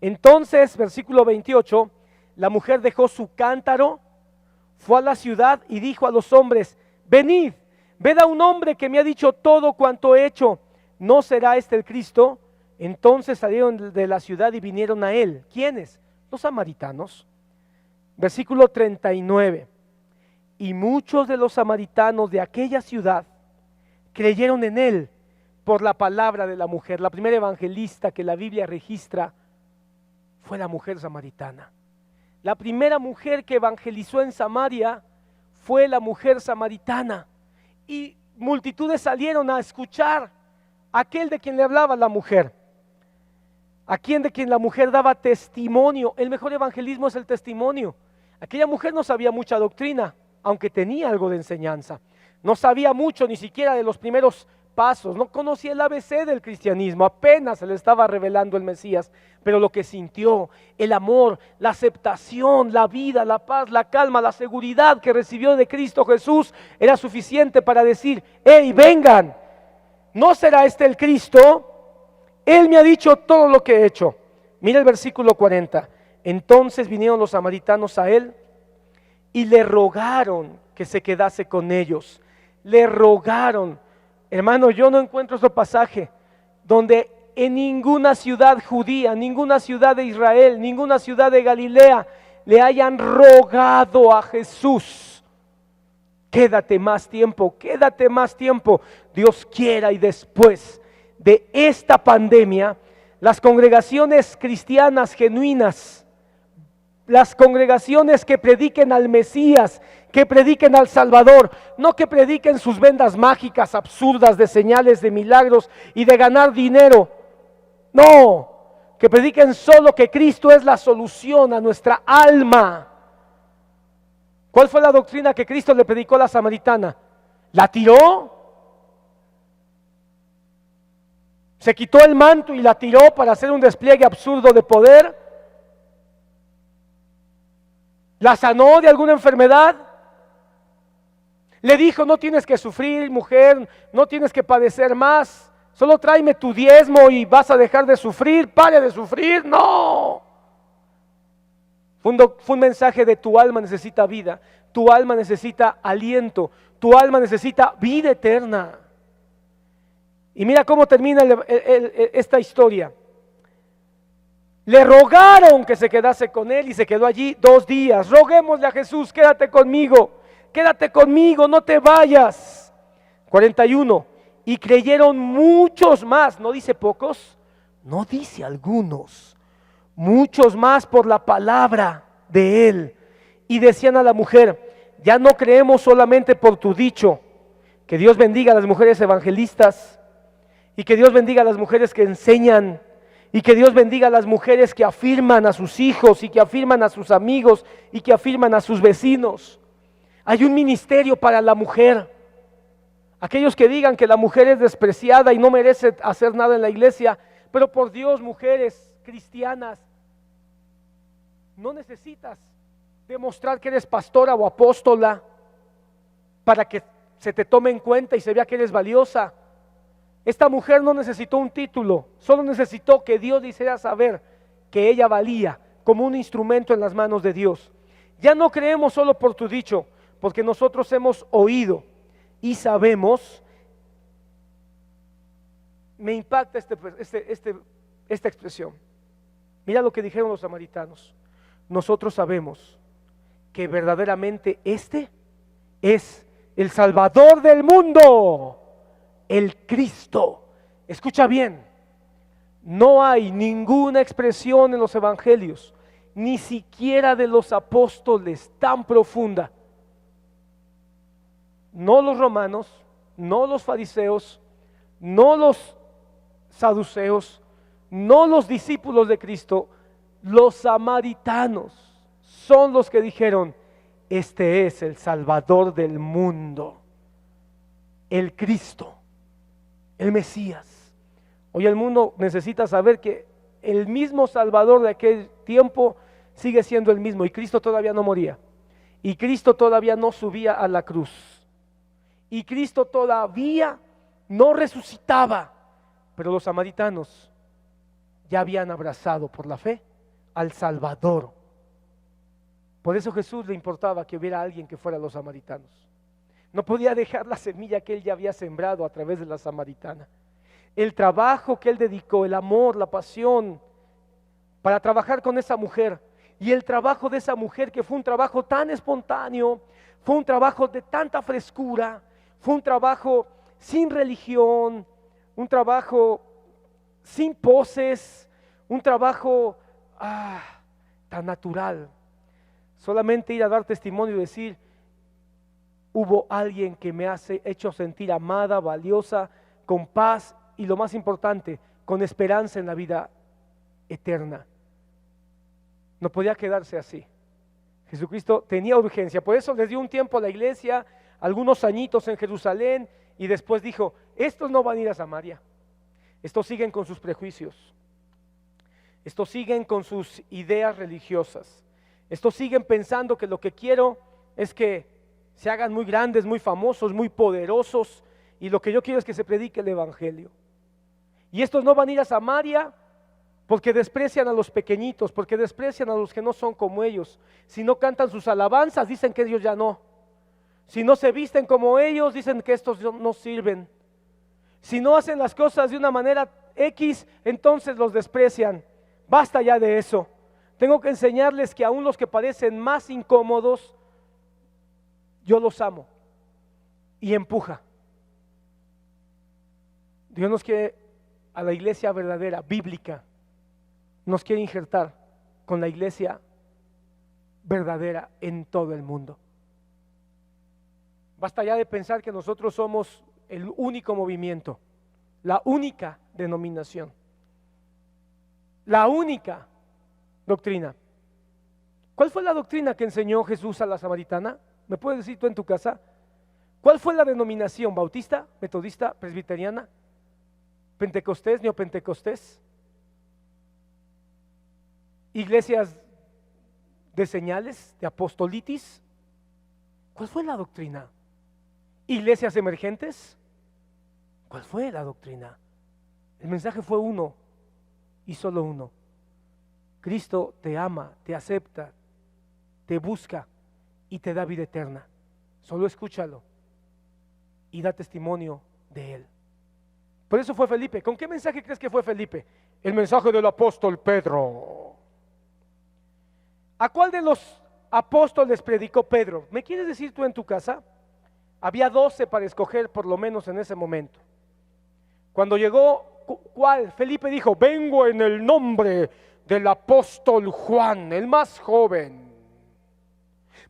Entonces, versículo 28, la mujer dejó su cántaro, fue a la ciudad y dijo a los hombres: venid, ved a un hombre que me ha dicho todo cuanto he hecho. ¿No será este el Cristo? Entonces salieron de la ciudad y vinieron a Él. ¿Quiénes? Los samaritanos. Versículo 39. Y muchos de los samaritanos de aquella ciudad creyeron en Él por la palabra de la mujer. La primera evangelista que la Biblia registra fue la mujer samaritana. La primera mujer que evangelizó en Samaria fue la mujer samaritana. Y multitudes salieron a escuchar a aquel de quien le hablaba la mujer, a quien de quien la mujer daba testimonio. El mejor evangelismo es el testimonio. Aquella mujer no sabía mucha doctrina, aunque tenía algo de enseñanza. No sabía mucho ni siquiera de los primeros pasos, no conocía el ABC del cristianismo, apenas se le estaba revelando el Mesías, pero lo que sintió, el amor, la aceptación, la vida, la paz, la calma, la seguridad que recibió de Cristo Jesús era suficiente para decir: hey, vengan, ¿no será este el Cristo? Él me ha dicho todo lo que he hecho. Mira el versículo 40. Entonces vinieron los samaritanos a Él y le rogaron que se quedase con ellos. Le rogaron. Hermano, yo no encuentro otro pasaje donde en ninguna ciudad judía, ninguna ciudad de Israel, ninguna ciudad de Galilea le hayan rogado a Jesús: quédate más tiempo, quédate más tiempo. Dios quiera y después de esta pandemia, las congregaciones cristianas genuinas, las congregaciones que prediquen al Mesías, que prediquen al Salvador, no que prediquen sus vendas mágicas absurdas de señales, de milagros y de ganar dinero. No, que prediquen solo que Cristo es la solución a nuestra alma. ¿Cuál fue la doctrina que Cristo le predicó a la samaritana? ¿La tiró? ¿Se quitó el manto y la tiró para hacer un despliegue absurdo de poder? ¿La sanó de alguna enfermedad? Le dijo: no tienes que sufrir, mujer, no tienes que padecer más, solo tráeme tu diezmo y vas a dejar de sufrir, pare de sufrir. No. Fue un mensaje de: tu alma necesita vida, tu alma necesita aliento, tu alma necesita vida eterna. Y mira cómo termina esta historia. Le rogaron que se quedase con él y se quedó allí 2 días. Roguémosle a Jesús: quédate conmigo, no te vayas. 41. Y creyeron muchos más, no dice pocos, no dice algunos, muchos más por la palabra de él. Y decían a la mujer: ya no creemos solamente por tu dicho. Que Dios bendiga a las mujeres evangelistas, y que Dios bendiga a las mujeres que enseñan, y que Dios bendiga a las mujeres que afirman a sus hijos y que afirman a sus amigos y que afirman a sus vecinos. Hay un ministerio para la mujer. Aquellos que digan que la mujer es despreciada y no merece hacer nada en la iglesia, pero por Dios, mujeres, cristianas, no necesitas demostrar que eres pastora o apóstola para que se te tome en cuenta y se vea que eres valiosa. Esta mujer no necesitó un título, solo necesitó que Dios le hiciera saber que ella valía como un instrumento en las manos de Dios. Ya no creemos solo por tu dicho, porque nosotros hemos oído y sabemos. Me impacta esta expresión. Mira lo que dijeron los samaritanos. Nosotros sabemos que verdaderamente este es el Salvador del mundo, el Cristo. Escucha bien, no hay ninguna expresión en los evangelios, ni siquiera de los apóstoles, tan profunda. No los romanos, no los fariseos, no los saduceos, no los discípulos de Cristo, los samaritanos son los que dijeron: este es el Salvador del mundo, el Cristo, el Mesías. Hoy el mundo necesita saber que el mismo Salvador de aquel tiempo sigue siendo el mismo, y Cristo todavía no moría, y Cristo todavía no subía a la cruz, y Cristo todavía no resucitaba, pero los samaritanos ya habían abrazado por la fe al Salvador. Por eso Jesús le importaba que hubiera alguien que fuera los samaritanos. No podía dejar la semilla que él ya había sembrado a través de la samaritana. El trabajo que él dedicó, el amor, la pasión para trabajar con esa mujer, y el trabajo de esa mujer que fue un trabajo tan espontáneo, fue un trabajo de tanta frescura, fue un trabajo sin religión, un trabajo sin poses, un trabajo tan natural. Solamente ir a dar testimonio y decir: hubo alguien que me ha hecho sentir amada, valiosa, con paz y, lo más importante, con esperanza en la vida eterna. No podía quedarse así. Jesucristo tenía urgencia, por eso les dio un tiempo a la iglesia, algunos añitos en Jerusalén, y después dijo: estos no van a ir a Samaria, estos siguen con sus prejuicios, estos siguen con sus ideas religiosas, estos siguen pensando que lo que quiero es que se hagan muy grandes, muy famosos, muy poderosos, y lo que yo quiero es que se predique el evangelio. Y estos no van a ir a Samaria porque desprecian a los pequeñitos, porque desprecian a los que no son como ellos. Si no cantan sus alabanzas, dicen que ellos ya no. Si no se visten como ellos, dicen que estos no sirven. Si no hacen las cosas de una manera X, entonces los desprecian. Basta ya de eso. Tengo que enseñarles que aún los que parecen más incómodos, yo los amo. Y empuja. Dios nos quiere, a la iglesia verdadera, bíblica, nos quiere injertar con la iglesia verdadera en todo el mundo. Basta ya de pensar que nosotros somos el único movimiento, la única denominación, la única doctrina. ¿Cuál fue la doctrina que enseñó Jesús a la samaritana? ¿Me puedes decir tú en tu casa? ¿Cuál fue la denominación? ¿Bautista, metodista, presbiteriana, pentecostés, neopentecostés? ¿Iglesias de señales, de apostolitis? ¿Cuál fue la doctrina? ¿Iglesias emergentes? ¿Cuál fue la doctrina? El mensaje fue uno y solo uno. Cristo te ama, te acepta, te busca y te da vida eterna. Solo escúchalo y da testimonio de Él. Por eso fue Felipe. ¿Con qué mensaje crees que fue Felipe? El mensaje del apóstol Pedro. ¿A cuál de los apóstoles predicó Pedro? ¿Me quieres decir tú en tu casa? Había 12 para escoger, por lo menos en ese momento. Cuando llegó, ¿cuál? Felipe dijo: vengo en el nombre del apóstol Juan, el más joven.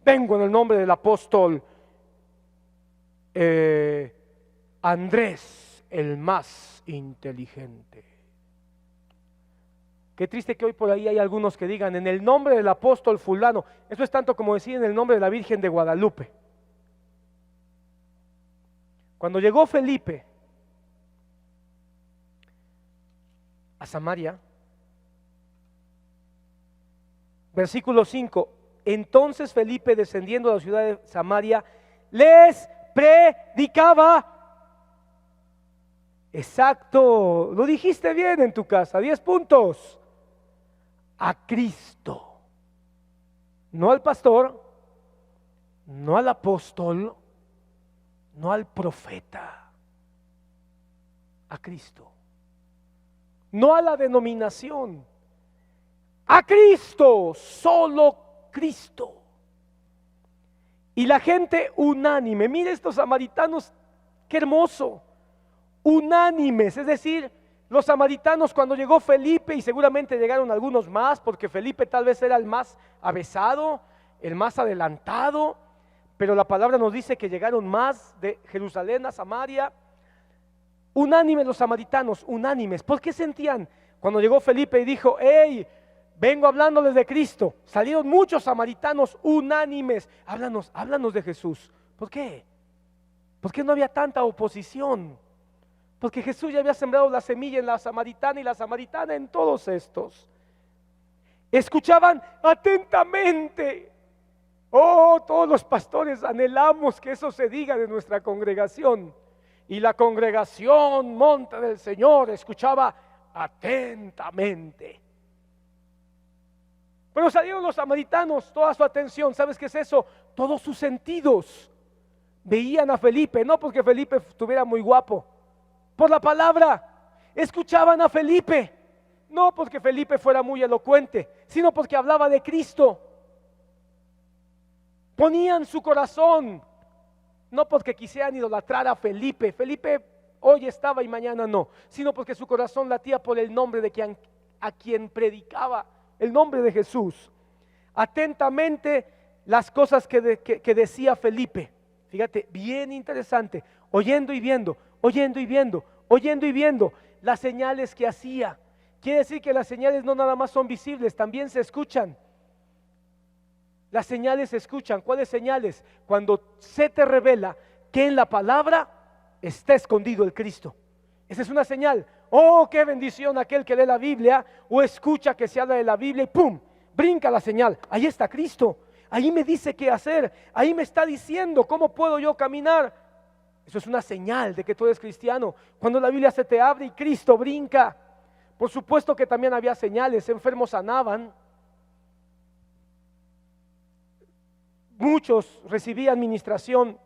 Vengo en el nombre del apóstol Andrés, el más inteligente. Qué triste que hoy por ahí hay algunos que digan: en el nombre del apóstol fulano. Eso es tanto como decir en el nombre de la Virgen de Guadalupe. Cuando llegó Felipe a Samaria, Versículo 5. Entonces Felipe, descendiendo de la ciudad de Samaria, les predicaba. Exacto, lo dijiste bien en tu casa, 10 puntos. A Cristo, no al pastor, no al apóstol, no al profeta, a Cristo, no a la denominación, a Cristo, solo Cristo. Y la gente unánime, mire estos samaritanos, qué hermoso, unánimes, es decir, los samaritanos cuando llegó Felipe, y seguramente llegaron algunos más, porque Felipe tal vez era el más avesado, el más adelantado, pero la palabra nos dice que llegaron más de Jerusalén a Samaria. Unánimes los samaritanos, unánimes. ¿Por qué sentían? Cuando llegó Felipe y dijo, hey, vengo hablándoles de Cristo, salieron muchos samaritanos unánimes, háblanos de Jesús. ¿Por qué? ¿Por qué no había tanta oposición? Porque Jesús ya había sembrado la semilla en la samaritana y la samaritana en todos estos. Escuchaban atentamente. Oh, todos los pastores anhelamos que eso se diga de nuestra congregación. Y la congregación Monte del Señor escuchaba atentamente. Pero salieron los samaritanos, toda su atención. ¿Sabes qué es eso? Todos sus sentidos veían a Felipe, no porque Felipe estuviera muy guapo, por la palabra. Escuchaban a Felipe, no porque Felipe fuera muy elocuente, sino porque hablaba de Cristo. Ponían su corazón, no porque quisieran idolatrar a Felipe. Felipe hoy estaba y mañana no, sino porque su corazón latía por el nombre de a quien predicaba, el nombre de Jesús. Atentamente las cosas que decía Felipe. Fíjate, bien interesante, oyendo y viendo, oyendo y viendo, oyendo y viendo las señales que hacía. Quiere decir que las señales no nada más son visibles, también se escuchan. Las señales se escuchan. ¿Cuáles señales? Cuando se te revela que en la palabra está escondido el Cristo. Esa es una señal. Oh, qué bendición aquel que lee la Biblia o escucha que se habla de la Biblia y ¡pum! Brinca la señal. Ahí está Cristo. Ahí me dice qué hacer. Ahí me está diciendo cómo puedo yo caminar. Eso es una señal de que tú eres cristiano. Cuando la Biblia se te abre y Cristo brinca. Por supuesto que también había señales. Enfermos sanaban. Muchos recibían ministración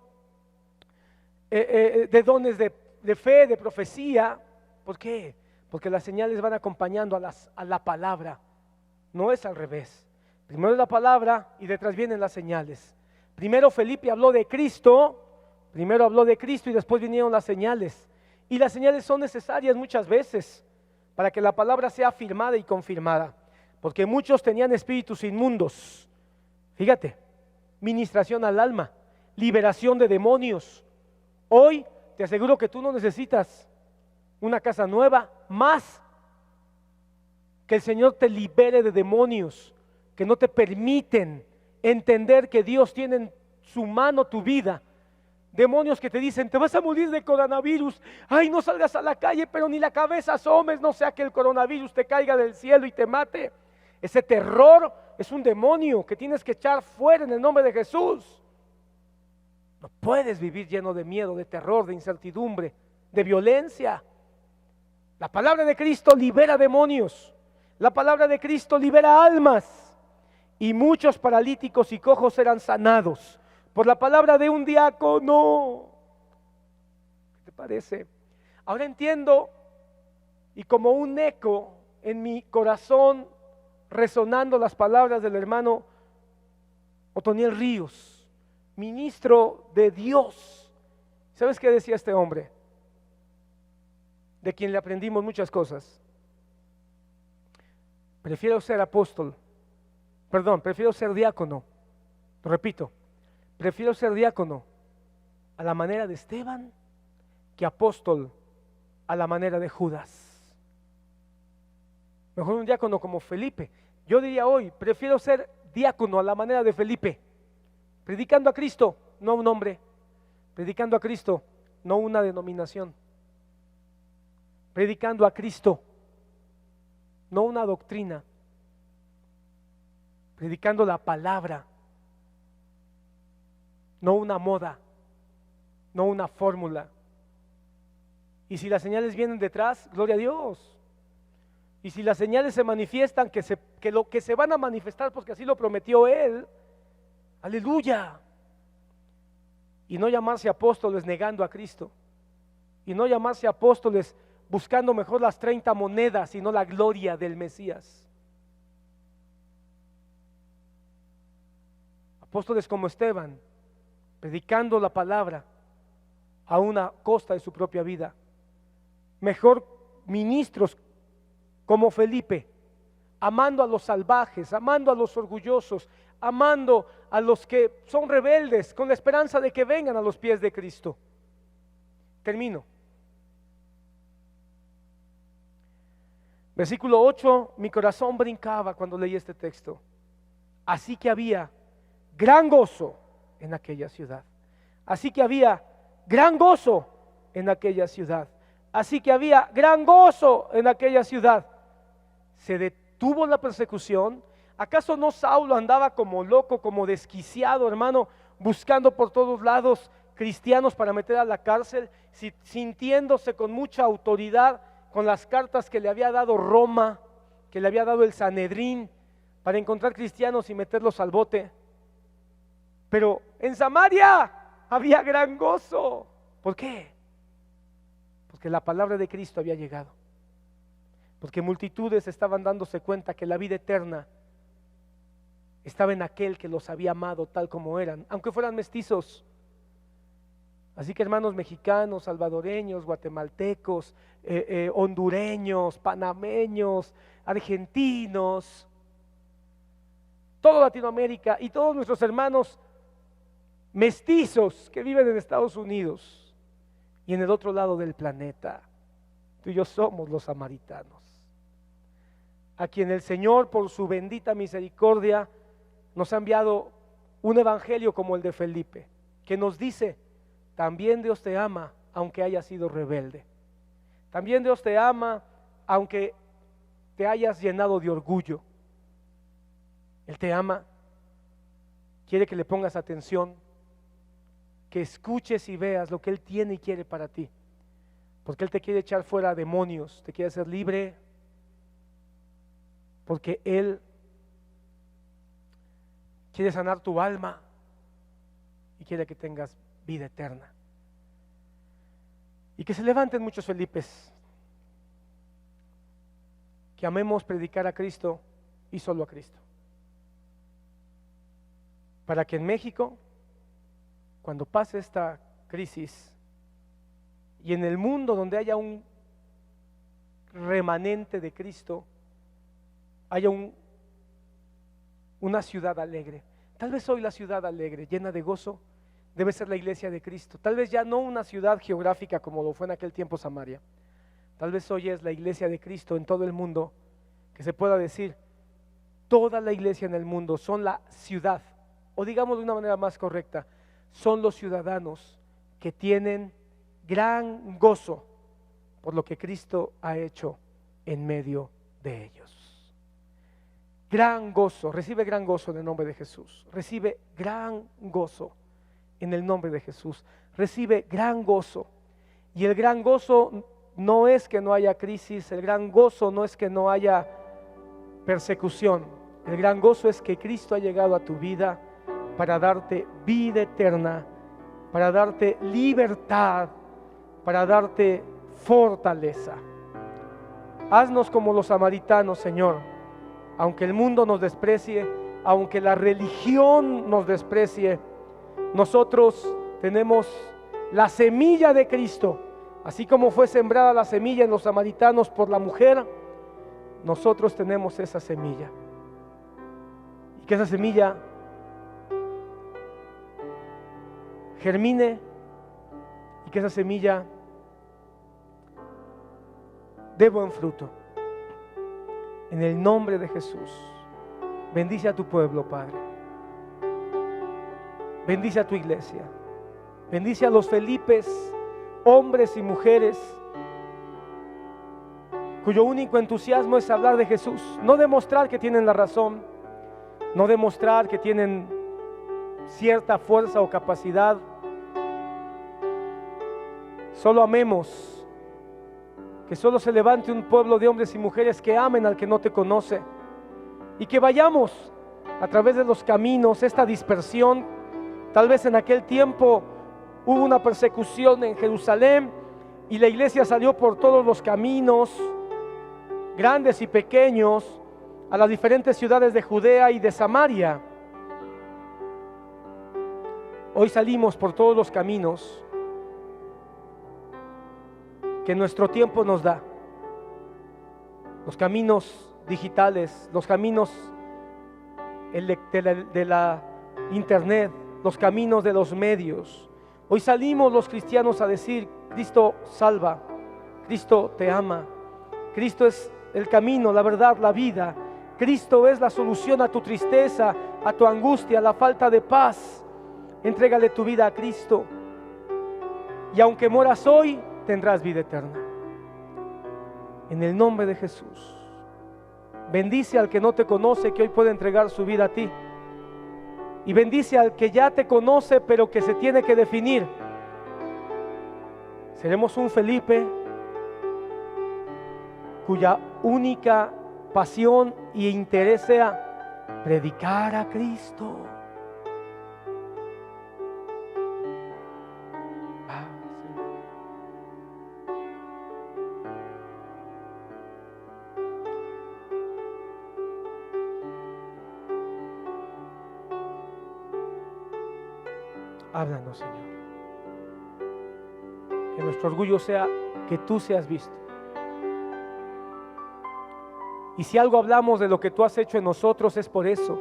de dones de fe, de profecía. ¿Por qué? Porque las señales van acompañando a la palabra. No es al revés. Primero es la palabra y detrás vienen las señales. Primero Felipe habló de Cristo, y después vinieron las señales. Y las señales son necesarias muchas veces para que la palabra sea afirmada y confirmada. Porque muchos tenían espíritus inmundos. Fíjate, ministración al alma, liberación de demonios. Hoy te aseguro que tú no necesitas una casa nueva, más que el Señor te libere de demonios que no te permiten entender que Dios tiene en su mano tu vida. Demonios que te dicen, te vas a morir de coronavirus, ay, no salgas a la calle, pero ni la cabeza asomes, no sea que el coronavirus te caiga del cielo y te mate. Ese terror es un demonio que tienes que echar fuera en el nombre de Jesús. No puedes vivir lleno de miedo, de terror, de incertidumbre, de violencia. La palabra de Cristo libera demonios. La palabra de Cristo libera almas. Y muchos paralíticos y cojos eran sanados por la palabra de un diácono. ¿Qué te parece? Ahora entiendo, y como un eco en mi corazón resonando las palabras del hermano Otoniel Ríos, ministro de Dios. ¿Sabes qué decía este hombre? De quien le aprendimos muchas cosas. Prefiero ser diácono. Lo repito, prefiero ser diácono a la manera de Esteban que apóstol a la manera de Judas. Mejor un diácono como Felipe. Yo diría hoy, prefiero ser diácono a la manera de Felipe, predicando a Cristo, no a un hombre, predicando a Cristo, no una denominación, predicando a Cristo, no una doctrina, predicando la palabra, no una moda, no una fórmula. Y si las señales vienen detrás, gloria a Dios. Y si las señales se manifiestan, que lo que se van a manifestar porque así lo prometió Él, aleluya. Y no llamarse apóstoles negando a Cristo, y no llamarse apóstoles buscando mejor las 30 monedas y no la gloria del Mesías. Apóstoles como Esteban, predicando la palabra a una costa de su propia vida. Mejor ministros como Felipe, amando a los salvajes, amando a los orgullosos, amando a los que son rebeldes, con la esperanza de que vengan a los pies de Cristo. Termino. Versículo 8, mi corazón brincaba cuando leí este texto. Así que había gran gozo en aquella ciudad. Así que había gran gozo en aquella ciudad. Así que había gran gozo en aquella ciudad. Se detuvo la persecución. ¿Acaso no Saulo andaba como loco, como desquiciado, hermano, buscando por todos lados cristianos para meter a la cárcel, sintiéndose con mucha autoridad con las cartas que le había dado Roma, que le había dado el Sanedrín, para encontrar cristianos y meterlos al bote? Pero en Samaria había gran gozo. ¿Por qué? Porque la palabra de Cristo había llegado. Porque multitudes estaban dándose cuenta que la vida eterna estaba en aquel que los había amado tal como eran, aunque fueran mestizos. Así que hermanos mexicanos, salvadoreños, guatemaltecos, hondureños, panameños, argentinos, toda Latinoamérica y todos nuestros hermanos mestizos que viven en Estados Unidos y en el otro lado del planeta, tú y yo somos los samaritanos, a quien el Señor por su bendita misericordia nos ha enviado un evangelio como el de Felipe, que nos dice: también Dios te ama aunque hayas sido rebelde, también Dios te ama aunque te hayas llenado de orgullo. Él te ama, quiere que le pongas atención, que escuches y veas lo que Él tiene y quiere para ti, porque Él te quiere echar fuera demonios, te quiere hacer libre, porque Él quiere sanar tu alma y quiere que tengas vida eterna. Y que se levanten muchos Felipes, que amemos predicar a Cristo y solo a Cristo, para que en México, cuando pase esta crisis y en el mundo donde haya un remanente de Cristo, haya una ciudad alegre. Tal vez hoy la ciudad alegre, llena de gozo, debe ser la iglesia de Cristo. Tal vez ya no una ciudad geográfica como lo fue en aquel tiempo Samaria. Tal vez hoy es la iglesia de Cristo en todo el mundo, que se pueda decir, toda la iglesia en el mundo son la ciudad, o digamos de una manera más correcta, son los ciudadanos que tienen gran gozo por lo que Cristo ha hecho en medio de ellos. Gran gozo, recibe gran gozo en el nombre de Jesús. Recibe gran gozo en el nombre de Jesús. Recibe gran gozo. Y el gran gozo no es que no haya crisis, el gran gozo no es que no haya persecución. El gran gozo es que Cristo ha llegado a tu vida para darte vida eterna, para darte libertad, para darte fortaleza. Haznos como los samaritanos, Señor. Aunque el mundo nos desprecie, aunque la religión nos desprecie, nosotros tenemos la semilla de Cristo. Así como fue sembrada la semilla en los samaritanos por la mujer, nosotros tenemos esa semilla. Y que esa semilla germine y que esa semilla dé buen fruto. En el nombre de Jesús, bendice a tu pueblo, Padre. Bendice a tu iglesia. Bendice a los Felipes, hombres y mujeres, cuyo único entusiasmo es hablar de Jesús, no demostrar que tienen la razón, no demostrar que tienen cierta fuerza o capacidad. Solo amemos, que solo se levante un pueblo de hombres y mujeres que amen al que no te conoce, y que vayamos a través de los caminos, esta dispersión. Tal vez en aquel tiempo hubo una persecución en Jerusalén y la iglesia salió por todos los caminos, grandes y pequeños, a las diferentes ciudades de Judea y de Samaria. Hoy salimos por todos los caminos que nuestro tiempo nos da, los caminos digitales, los caminos de la internet, los caminos de los medios. Hoy salimos los cristianos a decir: Cristo salva, Cristo te ama, Cristo es el camino, la verdad, la vida. Cristo es la solución a tu tristeza, a tu angustia, a la falta de paz. Entrégale tu vida a Cristo, y aunque mueras hoy, tendrás vida eterna. En el nombre de Jesús, bendice al que no te conoce, que hoy puede entregar su vida a ti. Y bendice al que ya te conoce, pero que se tiene que definir. Seremos un Felipe cuya única pasión y interés sea predicar a Cristo. Háblanos, Señor. Que nuestro orgullo sea que tú seas visto. Y si algo hablamos de lo que tú has hecho en nosotros, es por eso.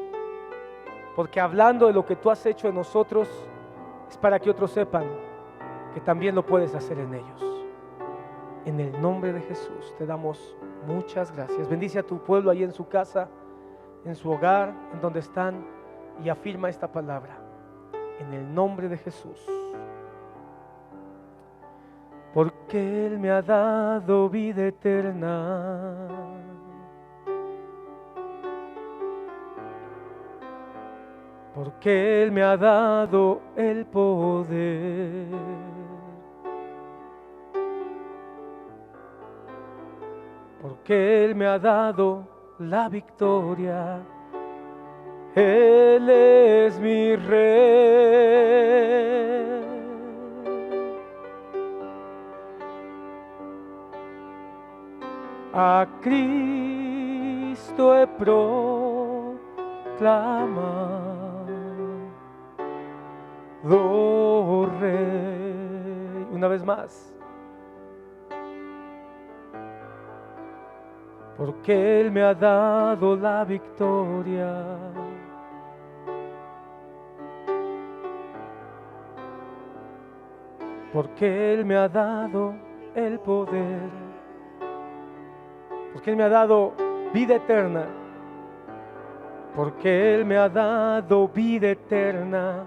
Porque hablando de lo que tú has hecho en nosotros, es para que otros sepan que también lo puedes hacer en ellos. En el nombre de Jesús te damos muchas gracias. Bendice a tu pueblo ahí en su casa, en su hogar, en donde están, y afirma esta palabra. En el nombre de Jesús. Porque Él me ha dado vida eterna. Porque Él me ha dado el poder. Porque Él me ha dado la victoria. Él es mi Rey. A Cristo he proclamado Rey. Una vez más. Porque Él me ha dado la victoria. Porque Él me ha dado el poder. Porque Él me ha dado vida eterna. Porque Él me ha dado vida eterna.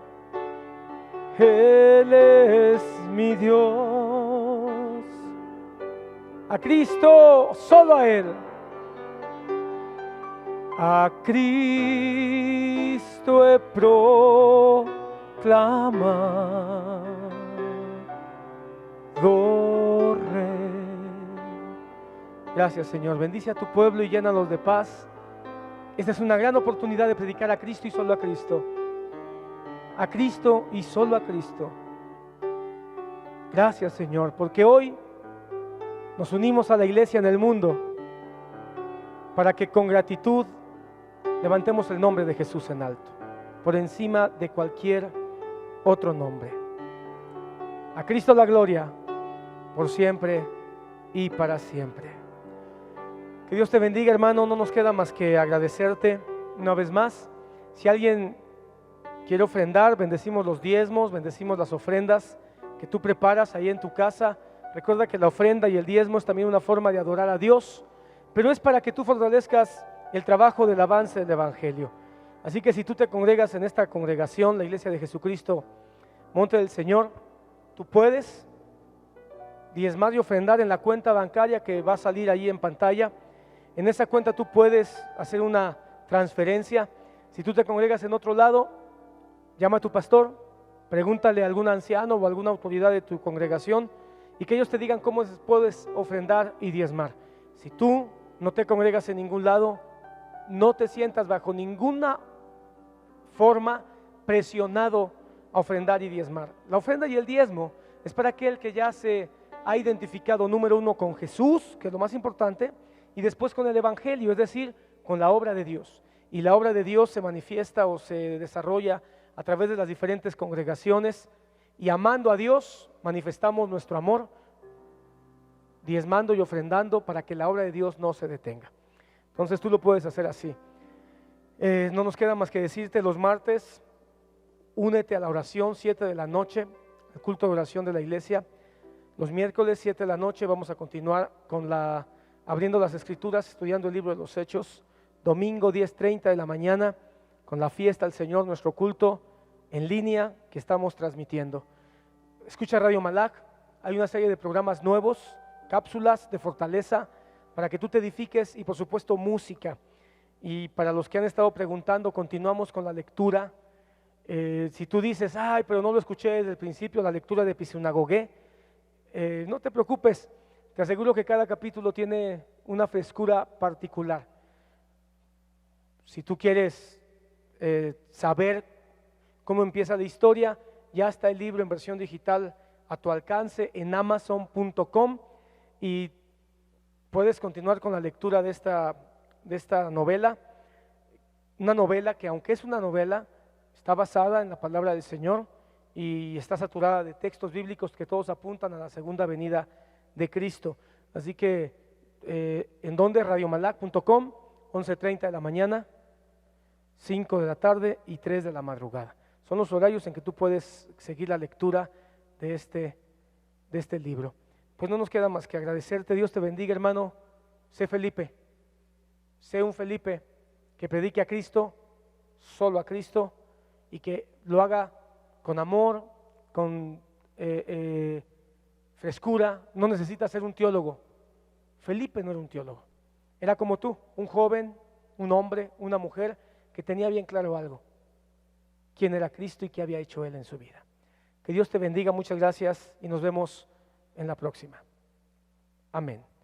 Él es mi Dios. A Cristo, solo a Él. A Cristo he proclamado Rey. Gracias, Señor. Bendice a tu pueblo y llénalos de paz. Esta es una gran oportunidad de predicar a Cristo y solo a Cristo. A Cristo y solo a Cristo. Gracias, Señor, porque hoy nos unimos a la iglesia en el mundo para que con gratitud levantemos el nombre de Jesús en alto, por encima de cualquier otro nombre. A Cristo la gloria, por siempre y para siempre. Que Dios te bendiga, hermano. No nos queda más que agradecerte una vez más. Si alguien quiere ofrendar, bendecimos los diezmos, bendecimos las ofrendas que tú preparas ahí en tu casa. Recuerda que la ofrenda y el diezmo es también una forma de adorar a Dios, pero es para que tú fortalezcas el trabajo del avance del Evangelio. Así que si tú te congregas en esta congregación, la Iglesia de Jesucristo, Monte del Señor, tú puedes diezmar y ofrendar en la cuenta bancaria que va a salir ahí en pantalla. En esa cuenta tú puedes hacer una transferencia. Si tú te congregas en otro lado, llama a tu pastor, pregúntale a algún anciano o alguna autoridad de tu congregación y que ellos te digan cómo puedes ofrendar y diezmar. Si tú no te congregas en ningún lado, no te sientas bajo ninguna forma presionado a ofrendar y diezmar. La ofrenda y el diezmo es para aquel que ya se ha identificado, número uno, con Jesús, que es lo más importante, y después con el Evangelio, es decir, con la obra de Dios. Y la obra de Dios se manifiesta o se desarrolla a través de las diferentes congregaciones, y amando a Dios manifestamos nuestro amor, diezmando y ofrendando para que la obra de Dios no se detenga. Entonces tú lo puedes hacer así. No nos queda más que decirte: los martes, únete a la oración, 7 de la noche, el culto de oración de la iglesia. Los miércoles, 7 de la noche, vamos a continuar con abriendo las escrituras, estudiando el libro de los Hechos. Domingo, 10:30 de la mañana, con la fiesta del Señor, nuestro culto en línea que estamos transmitiendo. Escucha Radio Malak, hay una serie de programas nuevos, cápsulas de fortaleza para que tú te edifiques, y por supuesto música. Y para los que han estado preguntando, continuamos con la lectura. Si tú dices: ay, pero no lo escuché desde el principio, la lectura de Pisinagogué, no te preocupes, te aseguro que cada capítulo tiene una frescura particular. Si tú quieres saber cómo empieza la historia, ya está el libro en versión digital a tu alcance en amazon.com, y puedes continuar con la lectura de esta novela, una novela que, aunque es una novela, está basada en la palabra del Señor y está saturada de textos bíblicos que todos apuntan a la segunda venida de Cristo. Así que, ¿en dónde? Radiomalak.com, 11:30 de la mañana, 5 de la tarde y 3 de la madrugada. Son los horarios en que tú puedes seguir la lectura de este libro. Pues no nos queda más que agradecerte. Dios te bendiga, hermano. Sé Felipe, sé un Felipe que predique a Cristo, solo a Cristo, y que lo haga con amor, con frescura. No necesitas ser un teólogo. Felipe no era un teólogo, era como tú, un joven, un hombre, una mujer que tenía bien claro algo: quién era Cristo y qué había hecho Él en su vida. Que Dios te bendiga, muchas gracias y nos vemos en la próxima. Amén.